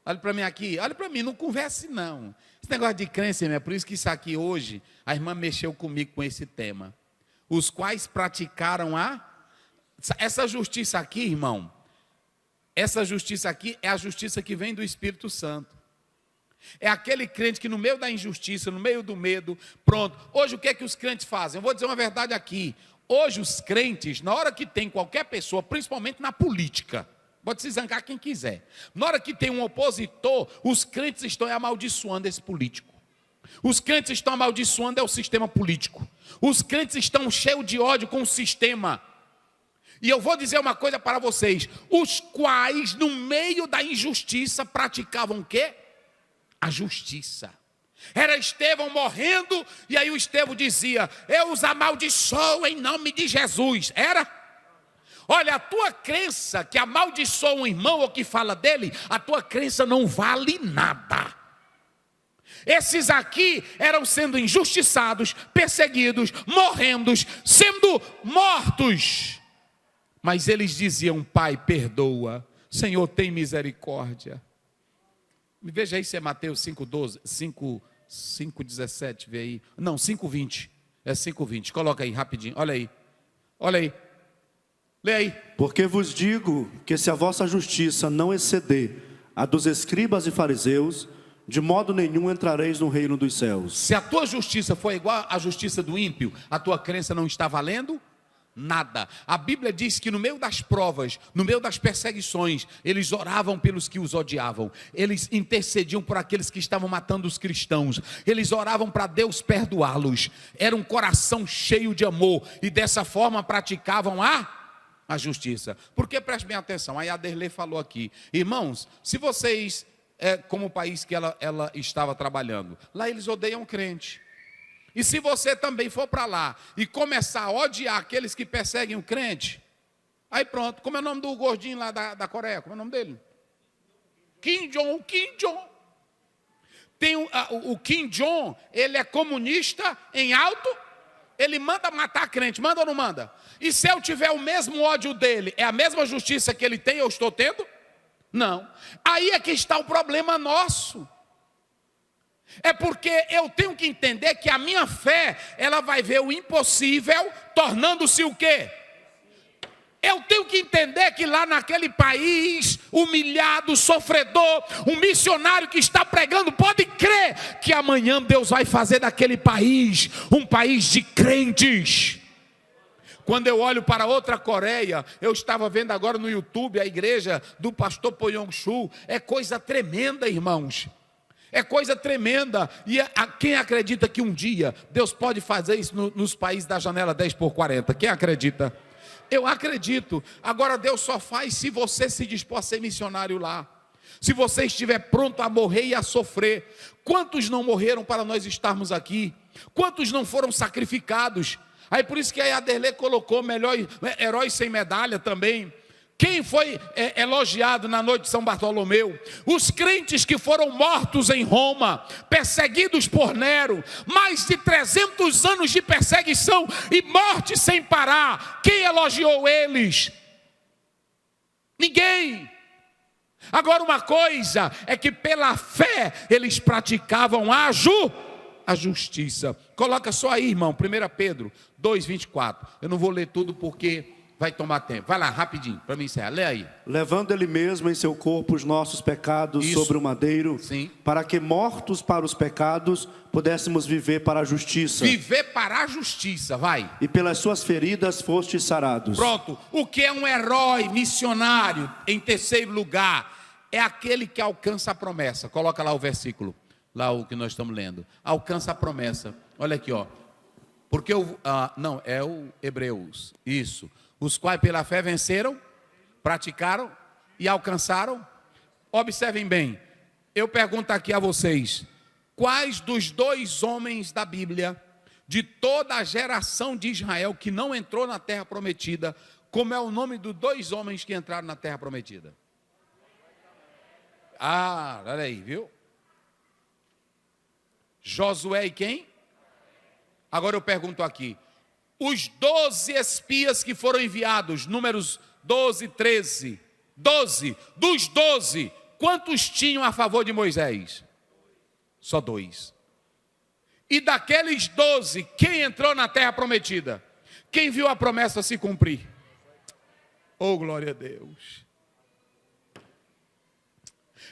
olha para mim aqui, olha para mim, não converse não. Esse negócio de crença, é por isso que isso aqui hoje, a irmã mexeu comigo com esse tema. Os quais praticaram essa justiça aqui, irmão, essa justiça aqui é a justiça que vem do Espírito Santo. É aquele crente que no meio da injustiça, no meio do medo, pronto. Hoje o que é que os crentes fazem? Eu vou dizer uma verdade aqui. Hoje os crentes, na hora que tem qualquer pessoa, principalmente na política, pode se zangar quem quiser. Na hora que tem um opositor, os crentes estão amaldiçoando esse político. Os crentes estão amaldiçoando o sistema político. Os crentes estão cheios de ódio com o sistema. E eu vou dizer uma coisa para vocês: os quais no meio da injustiça praticavam o quê? A justiça. Era Estevão morrendo, e aí o Estevão dizia: eu os amaldiçoo em nome de Jesus. Era? Olha, a tua crença que amaldiçoa um irmão ou que fala dele, a tua crença não vale nada. Esses aqui eram sendo injustiçados, perseguidos, morrendo, sendo mortos. Mas eles diziam: pai, perdoa, Senhor, tem misericórdia. Me veja aí se é Mateus 5:12, 5:17, vê aí. Não, 5:20, é 5:20, coloca aí rapidinho, olha aí. Lê aí. Porque vos digo que se a vossa justiça não exceder a dos escribas e fariseus, de modo nenhum entrareis no reino dos céus. Se a tua justiça for igual à justiça do ímpio, a tua crença não está valendo nada. A Bíblia diz que no meio das provas, no meio das perseguições, eles oravam pelos que os odiavam. Eles intercediam por aqueles que estavam matando os cristãos. Eles oravam para Deus perdoá-los. Era um coração cheio de amor e dessa forma praticavam a justiça. Porque, preste bem atenção, aí a Derlei falou aqui, irmãos, se vocês, como o país que ela estava trabalhando, lá eles odeiam o crente. E se você também for para lá e começar a odiar aqueles que perseguem o crente, aí pronto. Como é o nome do gordinho lá da Coreia? Como é o nome dele? Kim Jong. Tem o Kim Jong, ele é comunista em alto. Ele manda matar crente, manda ou não manda? E se eu tiver o mesmo ódio dele, é a mesma justiça que ele tem, eu estou tendo? Não. Aí é que está o problema nosso. É porque eu tenho que entender que a minha fé, ela vai ver o impossível tornando-se o quê? Eu tenho que entender que lá naquele país, humilhado, sofredor, um missionário que está pregando, pode crer que amanhã Deus vai fazer daquele país um país de crentes. Quando eu olho para outra Coreia, eu estava vendo agora no YouTube a igreja do pastor Po Yong-Chu, é coisa tremenda, irmãos. É coisa tremenda. E quem acredita que um dia Deus pode fazer isso nos países da janela 10x40? Quem acredita? Eu acredito. Agora Deus só faz se você se dispor a ser missionário lá. Se você estiver pronto a morrer e a sofrer. Quantos não morreram para nós estarmos aqui? Quantos não foram sacrificados? Aí por isso que a Aderlê colocou melhor herói sem medalha também. Quem foi elogiado na noite de São Bartolomeu? Os crentes que foram mortos em Roma, perseguidos por Nero, mais de 300 anos de perseguição e morte sem parar. Quem elogiou eles? Ninguém. Agora uma coisa é que pela fé eles praticavam a justiça. Coloca só aí, irmão, 1 Pedro 2:24. Eu não vou ler tudo porque vai tomar tempo. Vai lá, rapidinho, para mim encerrar. Lê aí. Levando ele mesmo em seu corpo os nossos pecados sobre o madeiro, sim, para que mortos para os pecados pudéssemos viver para a justiça. Viver para a justiça, vai. E pelas suas feridas fostes sarados. Pronto. O que é um herói missionário? Em terceiro lugar, é aquele que alcança a promessa. Coloca lá o versículo. Lá o que nós estamos lendo. Alcança a promessa. Olha aqui, ó. Porque não, é o Hebreus. Isso. Os quais pela fé venceram, praticaram e alcançaram. Observem bem. Eu pergunto aqui a vocês. Quais dos 2 homens da Bíblia, de toda a geração de Israel que não entrou na terra prometida, como é o nome dos 2 homens que entraram na terra prometida? Olha aí, viu? Josué e quem? Agora eu pergunto aqui. Os 12 espias que foram enviados, números 12, 13. 12. Dos 12, quantos tinham a favor de Moisés? Só 2. E daqueles 12, quem entrou na terra prometida? Quem viu a promessa se cumprir? Oh, glória a Deus.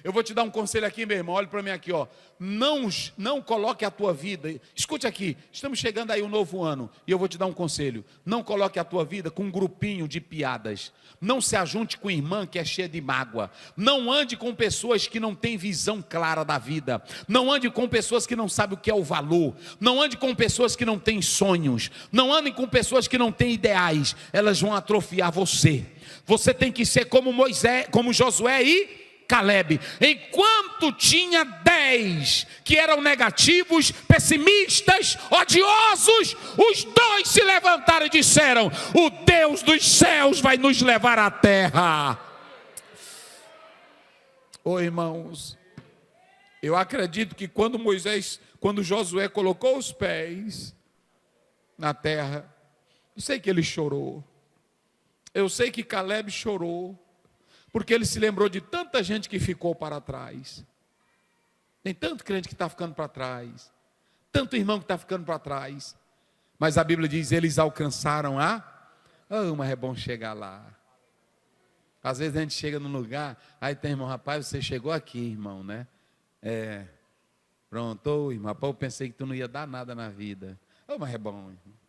Eu vou te dar um conselho aqui, meu irmão. Olha para mim aqui, ó. Não coloque a tua vida. Escute aqui. Estamos chegando aí um novo ano e eu vou te dar um conselho. Não coloque a tua vida com um grupinho de piadas. Não se ajunte com irmã que é cheia de mágoa. Não ande com pessoas que não têm visão clara da vida. Não ande com pessoas que não sabem o que é o valor. Não ande com pessoas que não têm sonhos. Não ande com pessoas que não têm ideais. Elas vão atrofiar você. Você tem que ser como Moisés, como Josué e Caleb. Enquanto tinha 10 que eram negativos, pessimistas, odiosos, os 2 se levantaram e disseram: o Deus dos céus vai nos levar à terra. Irmãos, eu acredito que quando Josué colocou os pés na terra, eu sei que ele chorou. Eu sei que Caleb chorou. Porque ele se lembrou de tanta gente que ficou para trás. Tem tanto crente que está ficando para trás. Tanto irmão que está ficando para trás. Mas a Bíblia diz, eles alcançaram mas é bom chegar lá. Às vezes a gente chega num lugar, aí tem irmão, rapaz, você chegou aqui, irmão, né? Pronto, irmão, rapaz, eu pensei que tu não ia dar nada na vida. Mas é bom, irmão.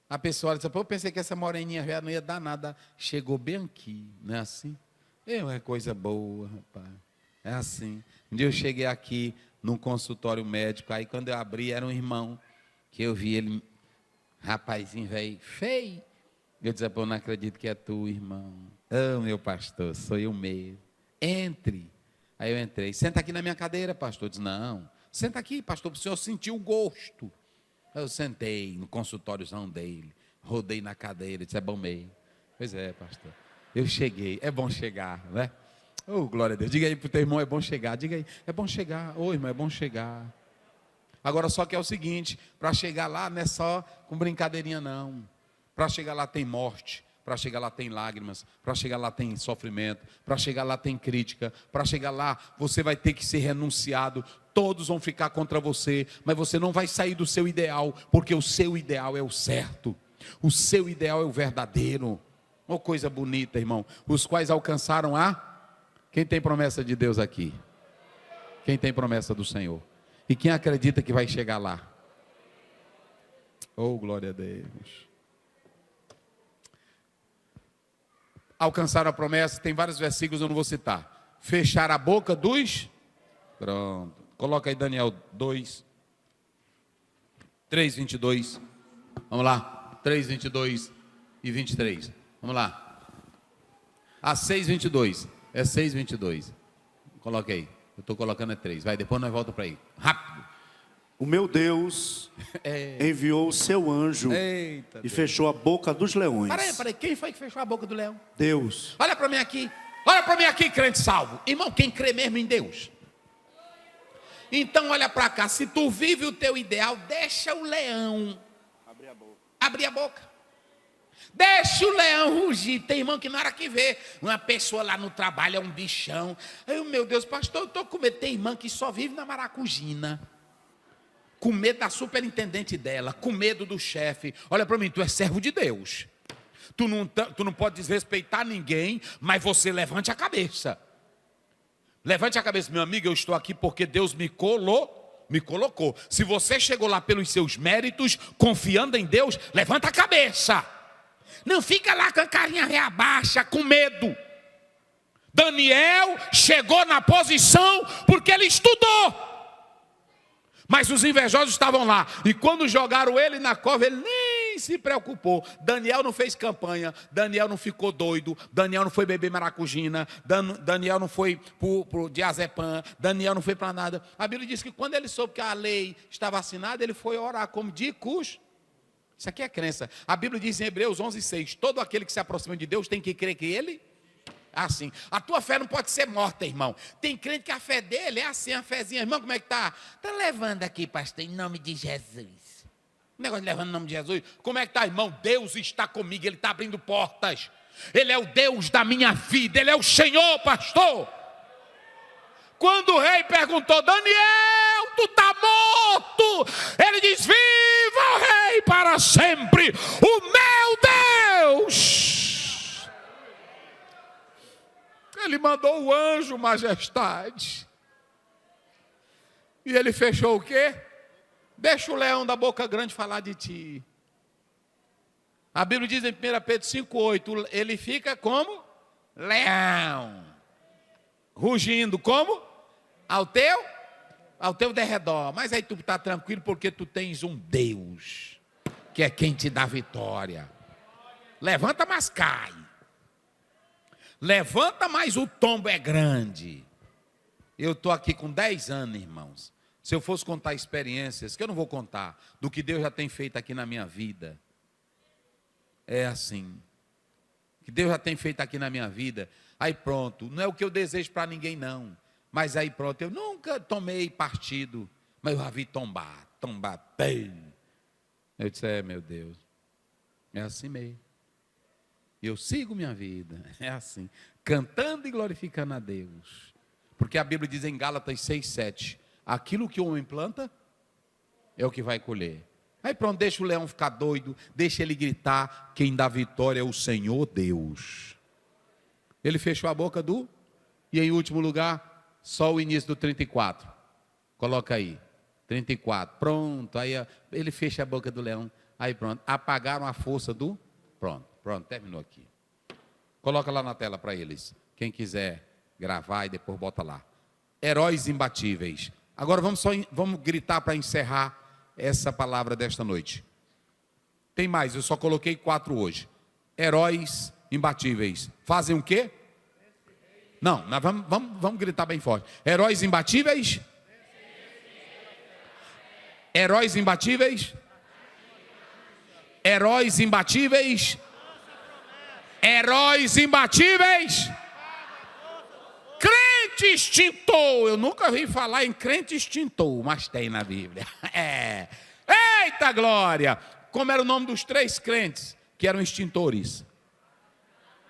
A pessoa diz, eu pensei que essa moreninha já não ia dar nada. Chegou bem aqui, não é assim? É coisa boa, rapaz. É assim. Um dia eu cheguei aqui num consultório médico, aí quando eu abri era um irmão, que eu vi ele, rapazinho velho, feio. Eu disse, eu não acredito que é tu, irmão. Meu pastor, sou eu mesmo. Entre. Aí eu entrei. Senta aqui na minha cadeira, pastor. Eu disse, não. Senta aqui, pastor, para o senhor sentir o gosto. Eu sentei no consultóriozão dele, rodei na cadeira, disse, é bom mesmo. Pois é, pastor. Eu cheguei, é bom chegar, né? Glória a Deus. Diga aí para o teu irmão, é bom chegar. Diga aí, é bom chegar. Irmão, é bom chegar. Agora só que é o seguinte, para chegar lá não é só com brincadeirinha não. Para chegar lá tem morte, para chegar lá tem lágrimas, para chegar lá tem sofrimento, para chegar lá tem crítica, para chegar lá você vai ter que ser renunciado. Todos vão ficar contra você, mas você não vai sair do seu ideal, porque o seu ideal é o certo, o seu ideal é o verdadeiro. Oh, coisa bonita, irmão. Os quais alcançaram Quem tem promessa de Deus aqui? Quem tem promessa do Senhor? E quem acredita que vai chegar lá? Oh, glória a Deus. Alcançaram a promessa, tem vários versículos, eu não vou citar. Fechar a boca dos... Pronto. Coloca aí Daniel 2, 3, 22. Vamos lá. 3, 22 e 23. Vamos lá. 6, 22. É 6, 22. Coloca aí. Eu estou colocando 3. Vai, depois nós voltamos para aí. Rápido. O meu Deus enviou o seu anjo e fechou a boca dos leões. Peraí. Quem foi que fechou a boca do leão? Deus. Olha para mim aqui. Olha para mim aqui, crente salvo. Irmão, quem crê mesmo em Deus? Então olha para cá. Se tu vive o teu ideal, deixa o leão abrir a boca. Deixa o leão rugir. Tem irmão que na hora que vê uma pessoa lá no trabalho é um bichão. Ai, meu Deus, pastor, eu estou com medo. Tem irmã que só vive na maracujina. Com medo da superintendente dela, com medo do chefe. Olha para mim, tu é servo de Deus. Tu não pode desrespeitar ninguém, mas você levante a cabeça. Levante a cabeça, meu amigo, eu estou aqui porque Deus me colocou. Se você chegou lá pelos seus méritos, confiando em Deus, levanta a cabeça. Não fica lá com a carinha reabaixa, com medo. Daniel chegou na posição porque ele estudou. Mas os invejosos estavam lá. E quando jogaram ele na cova, ele nem se preocupou. Daniel não fez campanha. Daniel não ficou doido. Daniel não foi beber maracujina. Daniel não foi pro diazepam. Daniel não foi para nada. A Bíblia diz que quando ele soube que a lei estava assinada, ele foi orar como de custo. Isso aqui é crença. A Bíblia diz em Hebreus 11:6. Todo aquele que se aproxima de Deus tem que crer que ele... Assim, a tua fé não pode ser morta, irmão. Tem crente que a fé dele é assim, a fezinha. Irmão, como é que tá? Tá levando aqui, pastor, em nome de Jesus. O negócio de levando em nome de Jesus. Como é que tá, irmão? Deus está comigo, Ele está abrindo portas. Ele é o Deus da minha vida, Ele é o Senhor, pastor. Quando o rei perguntou, Daniel, tu tá morto? Ele diz, viva o rei para sempre, o meu Deus. Ele mandou o anjo, majestade. E ele fechou o quê? Deixa o leão da boca grande falar de ti. A Bíblia diz em 1 Pedro 5,8, ele fica como? Leão. Rugindo como? Ao teu derredor. Mas aí tu está tranquilo porque tu tens um Deus, que é quem te dá vitória. Levanta, mas cai. Levanta, mas o tombo é grande. Eu estou aqui com 10 anos, irmãos. Se eu fosse contar experiências, que eu não vou contar, do que Deus já tem feito aqui na minha vida. É assim. Que Deus já tem feito aqui na minha vida. Aí pronto, não é o que eu desejo para ninguém não. Mas aí pronto, eu nunca tomei partido. Mas eu já vi tombar, bem. Eu disse, meu Deus. É assim mesmo. Eu sigo minha vida, é assim, cantando e glorificando a Deus. Porque a Bíblia diz em Gálatas 6:7, aquilo que o homem planta, é o que vai colher. Aí pronto, deixa o leão ficar doido, deixa ele gritar, quem dá vitória é o Senhor Deus. Ele fechou a boca e em último lugar, só o início do 34. Coloca aí, 34, pronto, aí ele fecha a boca do leão, aí pronto, apagaram a força Pronto, terminou aqui. Coloca lá na tela para eles. Quem quiser gravar e depois bota lá. Heróis imbatíveis. Agora vamos gritar para encerrar essa palavra desta noite. Tem mais, eu só coloquei 4 hoje. Heróis imbatíveis. Fazem o quê? Não, nós vamos gritar bem forte. Heróis imbatíveis? Heróis imbatíveis? Heróis imbatíveis? Heróis imbatíveis? Crente extintor. Eu nunca ouvi falar em crente extintor, mas tem na Bíblia. Eita glória! Como era o nome dos 3 crentes que eram extintores?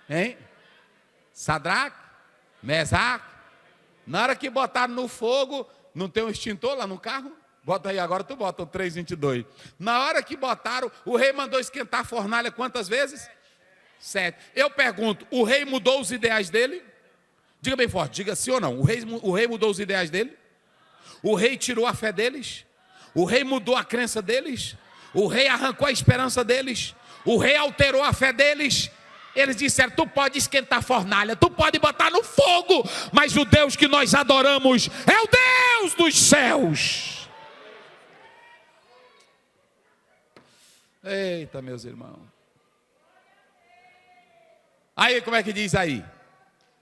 Hein? Sadraque, Mesaque. Na hora que botaram no fogo, não tem um extintor lá no carro? Bota aí, agora tu bota o 3:22. Na hora que botaram, o rei mandou esquentar a fornalha quantas vezes? 7. Eu pergunto, o rei mudou os ideais dele? Diga bem forte, diga sim ou não. O rei mudou os ideais dele? O rei tirou a fé deles? O rei mudou a crença deles? O rei arrancou a esperança deles? O rei alterou a fé deles? Eles disseram, tu pode esquentar a fornalha, tu pode botar no fogo, mas o Deus que nós adoramos é o Deus dos céus. Eita, meus irmãos. Aí, como é que diz aí?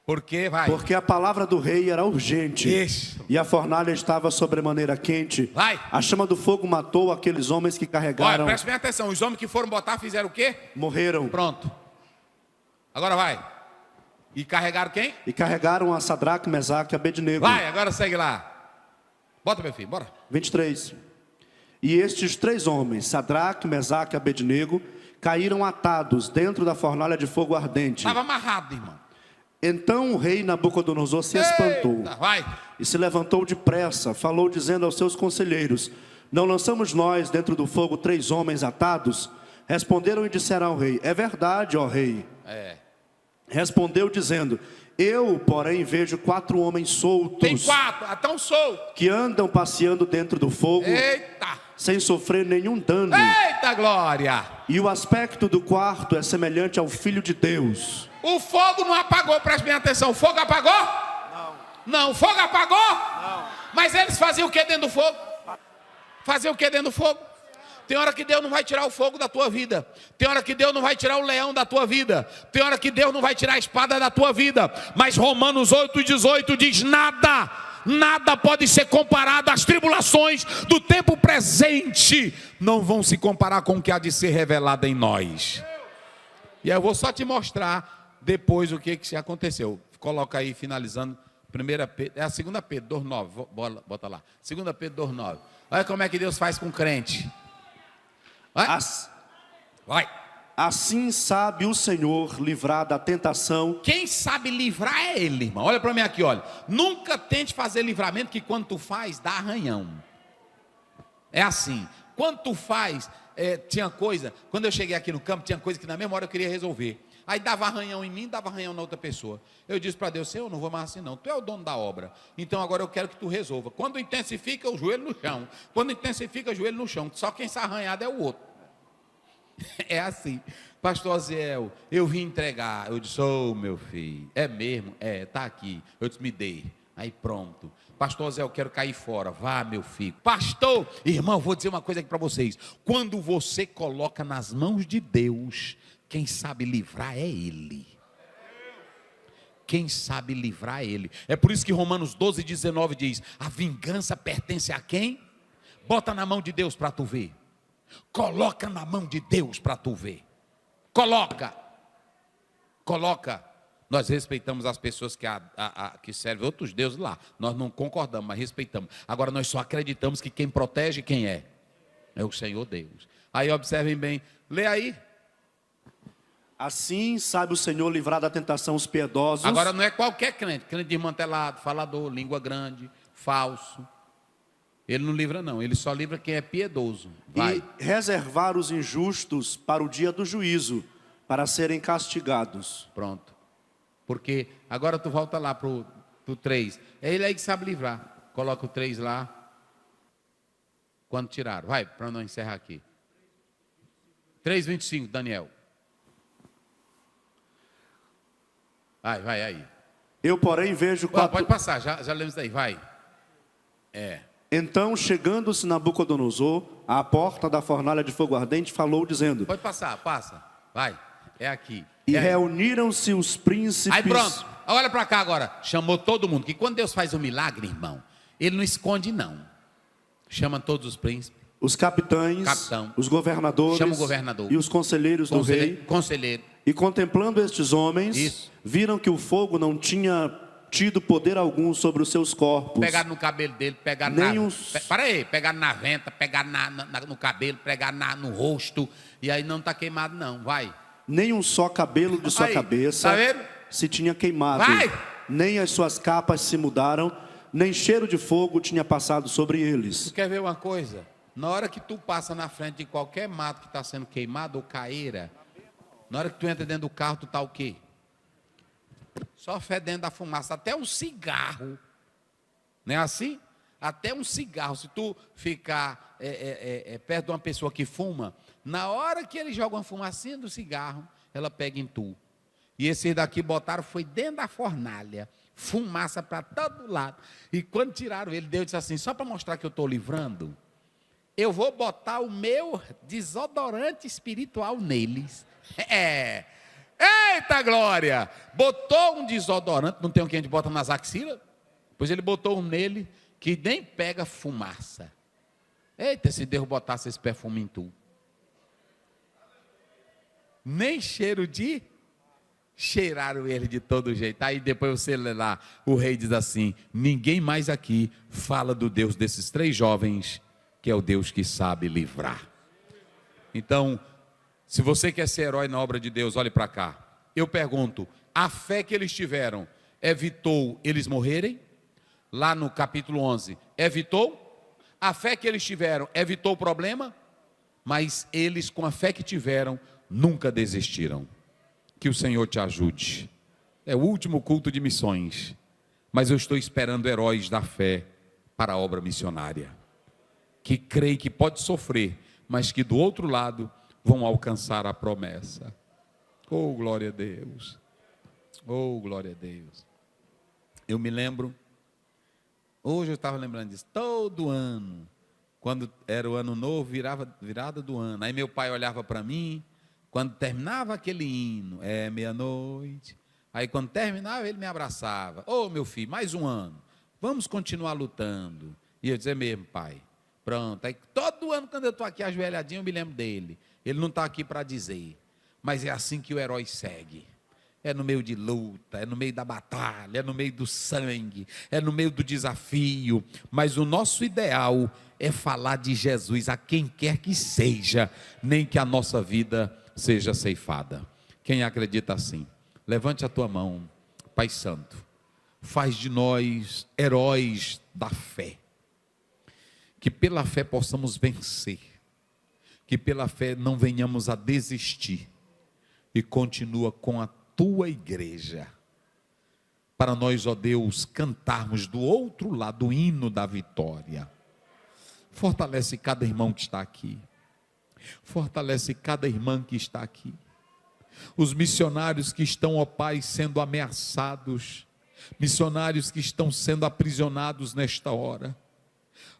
Porque vai. Porque a palavra do rei era urgente. Isso. E a fornalha estava sobremaneira quente. Vai. A chama do fogo matou aqueles homens que carregaram. Olha, preste bem atenção. Os homens que foram botar fizeram o quê? Morreram. Pronto. Agora vai. E carregaram quem? E carregaram a Sadraque, Mesaque e Abednego. Vai, agora segue lá. Bota, meu filho, bora. 23. E estes 3 homens, Sadraque, Mesaque e Abednego, caíram atados dentro da fornalha de fogo ardente. Estava amarrado, irmão. Então o rei Nabucodonosor se espantou. Eita, vai. E se levantou depressa, falou dizendo aos seus conselheiros: não lançamos nós dentro do fogo 3 homens atados? Responderam e disseram ao rei: é verdade, ó rei. Respondeu dizendo: eu, porém, vejo 4 homens soltos. Tem 4, até um solto. Que andam passeando dentro do fogo. Eita. Sem sofrer nenhum dano. Eita, glória. E o aspecto do quarto é semelhante ao Filho de Deus. O fogo não apagou, preste bem atenção. O fogo apagou? Não. Não, o fogo apagou? Não. Mas eles faziam o que dentro do fogo? Faziam o que dentro do fogo? Tem hora que Deus não vai tirar o fogo da tua vida. Tem hora que Deus não vai tirar o leão da tua vida. Tem hora que Deus não vai tirar a espada da tua vida. Mas Romanos 8,18 diz: nada pode ser comparado às tribulações do tempo presente. Não vão se comparar com o que há de ser revelado em nós. E aí eu vou só te mostrar depois o que aconteceu. Coloca aí, finalizando, 1 Pedro, é a 2 Pedro 2,9, bota lá, 2 Pedro 2,9. Olha como é que Deus faz com o crente. Vai. Assim sabe o Senhor livrar da tentação. Quem sabe livrar é Ele, irmão. Olha para mim aqui, olha. Nunca tente fazer livramento, que quando tu faz, dá arranhão. É assim, quando tu faz, tinha coisa, quando eu cheguei aqui no campo, tinha coisa que na mesma hora eu queria resolver. Aí dava arranhão em mim, dava arranhão na outra pessoa. Eu disse para Deus: Senhor, eu não vou mais assim não, tu é o dono da obra, então agora eu quero que tu resolva. Quando intensifica, o joelho no chão. Quando intensifica, o joelho no chão. Só quem está arranhado é o outro. É assim. Pastor Aziel, eu vim entregar. Eu disse: ô meu filho, é mesmo? Tá aqui. Eu disse: me dê. Aí pronto. Pastor Aziel, eu quero cair fora. Vá, meu filho. Pastor, irmão, vou dizer uma coisa aqui para vocês. Quando você coloca nas mãos de Deus, quem sabe livrar é Ele. Quem sabe livrar é Ele. É por isso que Romanos 12,19 diz: a vingança pertence a quem? Bota na mão de Deus para tu ver. Coloca na mão de Deus para tu ver. Coloca. Nós respeitamos as pessoas que servem outros deuses lá. Nós não concordamos, mas respeitamos. Agora nós só acreditamos que quem protege quem é? É o Senhor Deus. Aí observem bem. Lê aí. Assim sabe o Senhor livrar da tentação os piedosos. Agora não é qualquer crente. Crente desmantelado, falador, língua grande, falso. Ele não livra não. Ele só livra quem é piedoso. Vai. E reservar os injustos para o dia do juízo, para serem castigados. Pronto. Porque agora tu volta lá pro 3. É ele aí que sabe livrar. Coloca o 3 lá. Quando tiraram. Vai, para não encerrar aqui. 3,25, Daniel. Vai aí. Eu, porém, vejo 4... Pode passar, já lemos daí, vai. Então, chegando-se Nabucodonosor à porta da fornalha de fogo ardente, falou dizendo... Pode passar, passa. Vai, é aqui. E reuniram-se os príncipes... Aí pronto, olha para cá agora. Chamou todo mundo, que quando Deus faz um milagre, irmão, Ele não esconde não. Chama todos os príncipes. Os capitães, os governadores... Chama o governador. E os conselheiros do rei. Conselheiro. E contemplando estes homens, viram que o fogo não tinha tido poder algum sobre os seus corpos. Pegaram no cabelo dele, pegaram pegaram na venta, pegaram no cabelo, pegaram no rosto, e aí não está queimado não, vai. Nem um só cabelo de sua cabeça se tinha queimado. Vai. Nem as suas capas se mudaram, nem cheiro de fogo tinha passado sobre eles. Tu quer ver uma coisa? Na hora que tu passa na frente de qualquer mato que está sendo queimado ou caeira, Na hora que tu entra dentro do carro, tu está o quê? Só fedendo a fumaça, até um cigarro. Não é assim? Até um cigarro, se tu ficar perto de uma pessoa que fuma, na hora que ele joga uma fumacinha do cigarro, ela pega em tu. E esses daqui botaram, foi dentro da fornalha, fumaça para todo lado. E quando tiraram ele, Deus disse assim, só para mostrar que eu estou livrando, eu vou botar o meu desodorante espiritual neles. Eita glória! Botou um desodorante, não tem um que a gente bota nas axilas? Pois ele botou um nele, que nem pega fumaça. Eita, se Deus botasse esse perfume em tu. Nem cheiro de... Cheiraram ele de todo jeito. Aí depois você lê lá, o rei diz assim, ninguém mais aqui fala do Deus desses 3 jovens, que é o Deus que sabe livrar. Então, se você quer ser herói na obra de Deus, olhe para cá. Eu pergunto, a fé que eles tiveram evitou eles morrerem? Lá no capítulo 11, evitou? A fé que eles tiveram evitou o problema? Mas eles, com a fé que tiveram, nunca desistiram. Que o Senhor te ajude. É o último culto de missões, mas eu estou esperando heróis da fé para a obra missionária, que creem que pode sofrer, mas que do outro lado vão alcançar a promessa. Oh, glória a Deus. Oh, glória a Deus. Eu me lembro, hoje eu estava lembrando disso, todo ano, quando era o ano novo, virada do ano, aí meu pai olhava para mim, quando terminava aquele hino, meia-noite, aí quando terminava ele me abraçava, meu filho, mais um ano, vamos continuar lutando. E eu dizia mesmo, pai, pronto, aí todo ano quando eu estou aqui ajoelhadinho eu me lembro dele, ele não está aqui para dizer, mas é assim que o herói segue. É no meio de luta, é no meio da batalha, é no meio do sangue, é no meio do desafio, mas o nosso ideal é falar de Jesus a quem quer que seja, nem que a nossa vida seja ceifada. Quem acredita assim? Levante a tua mão. Pai Santo, faz de nós heróis da fé, que pela fé possamos vencer, que pela fé não venhamos a desistir, e continua com a tua igreja, para nós, ó Deus, cantarmos do outro lado o hino da vitória. Fortalece cada irmão que está aqui, fortalece cada irmã que está aqui, os missionários que estão, ó Pai, sendo ameaçados, missionários que estão sendo aprisionados nesta hora,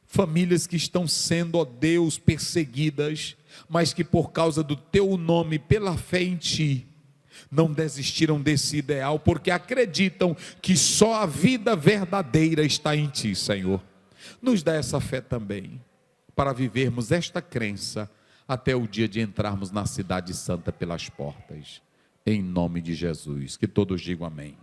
famílias que estão sendo, ó Deus, perseguidas, mas que por causa do teu nome, pela fé em ti, não desistiram desse ideal, porque acreditam que só a vida verdadeira está em ti, Senhor. Nos dá essa fé também, para vivermos esta crença, até o dia de entrarmos na cidade santa pelas portas, em nome de Jesus, que todos digam amém.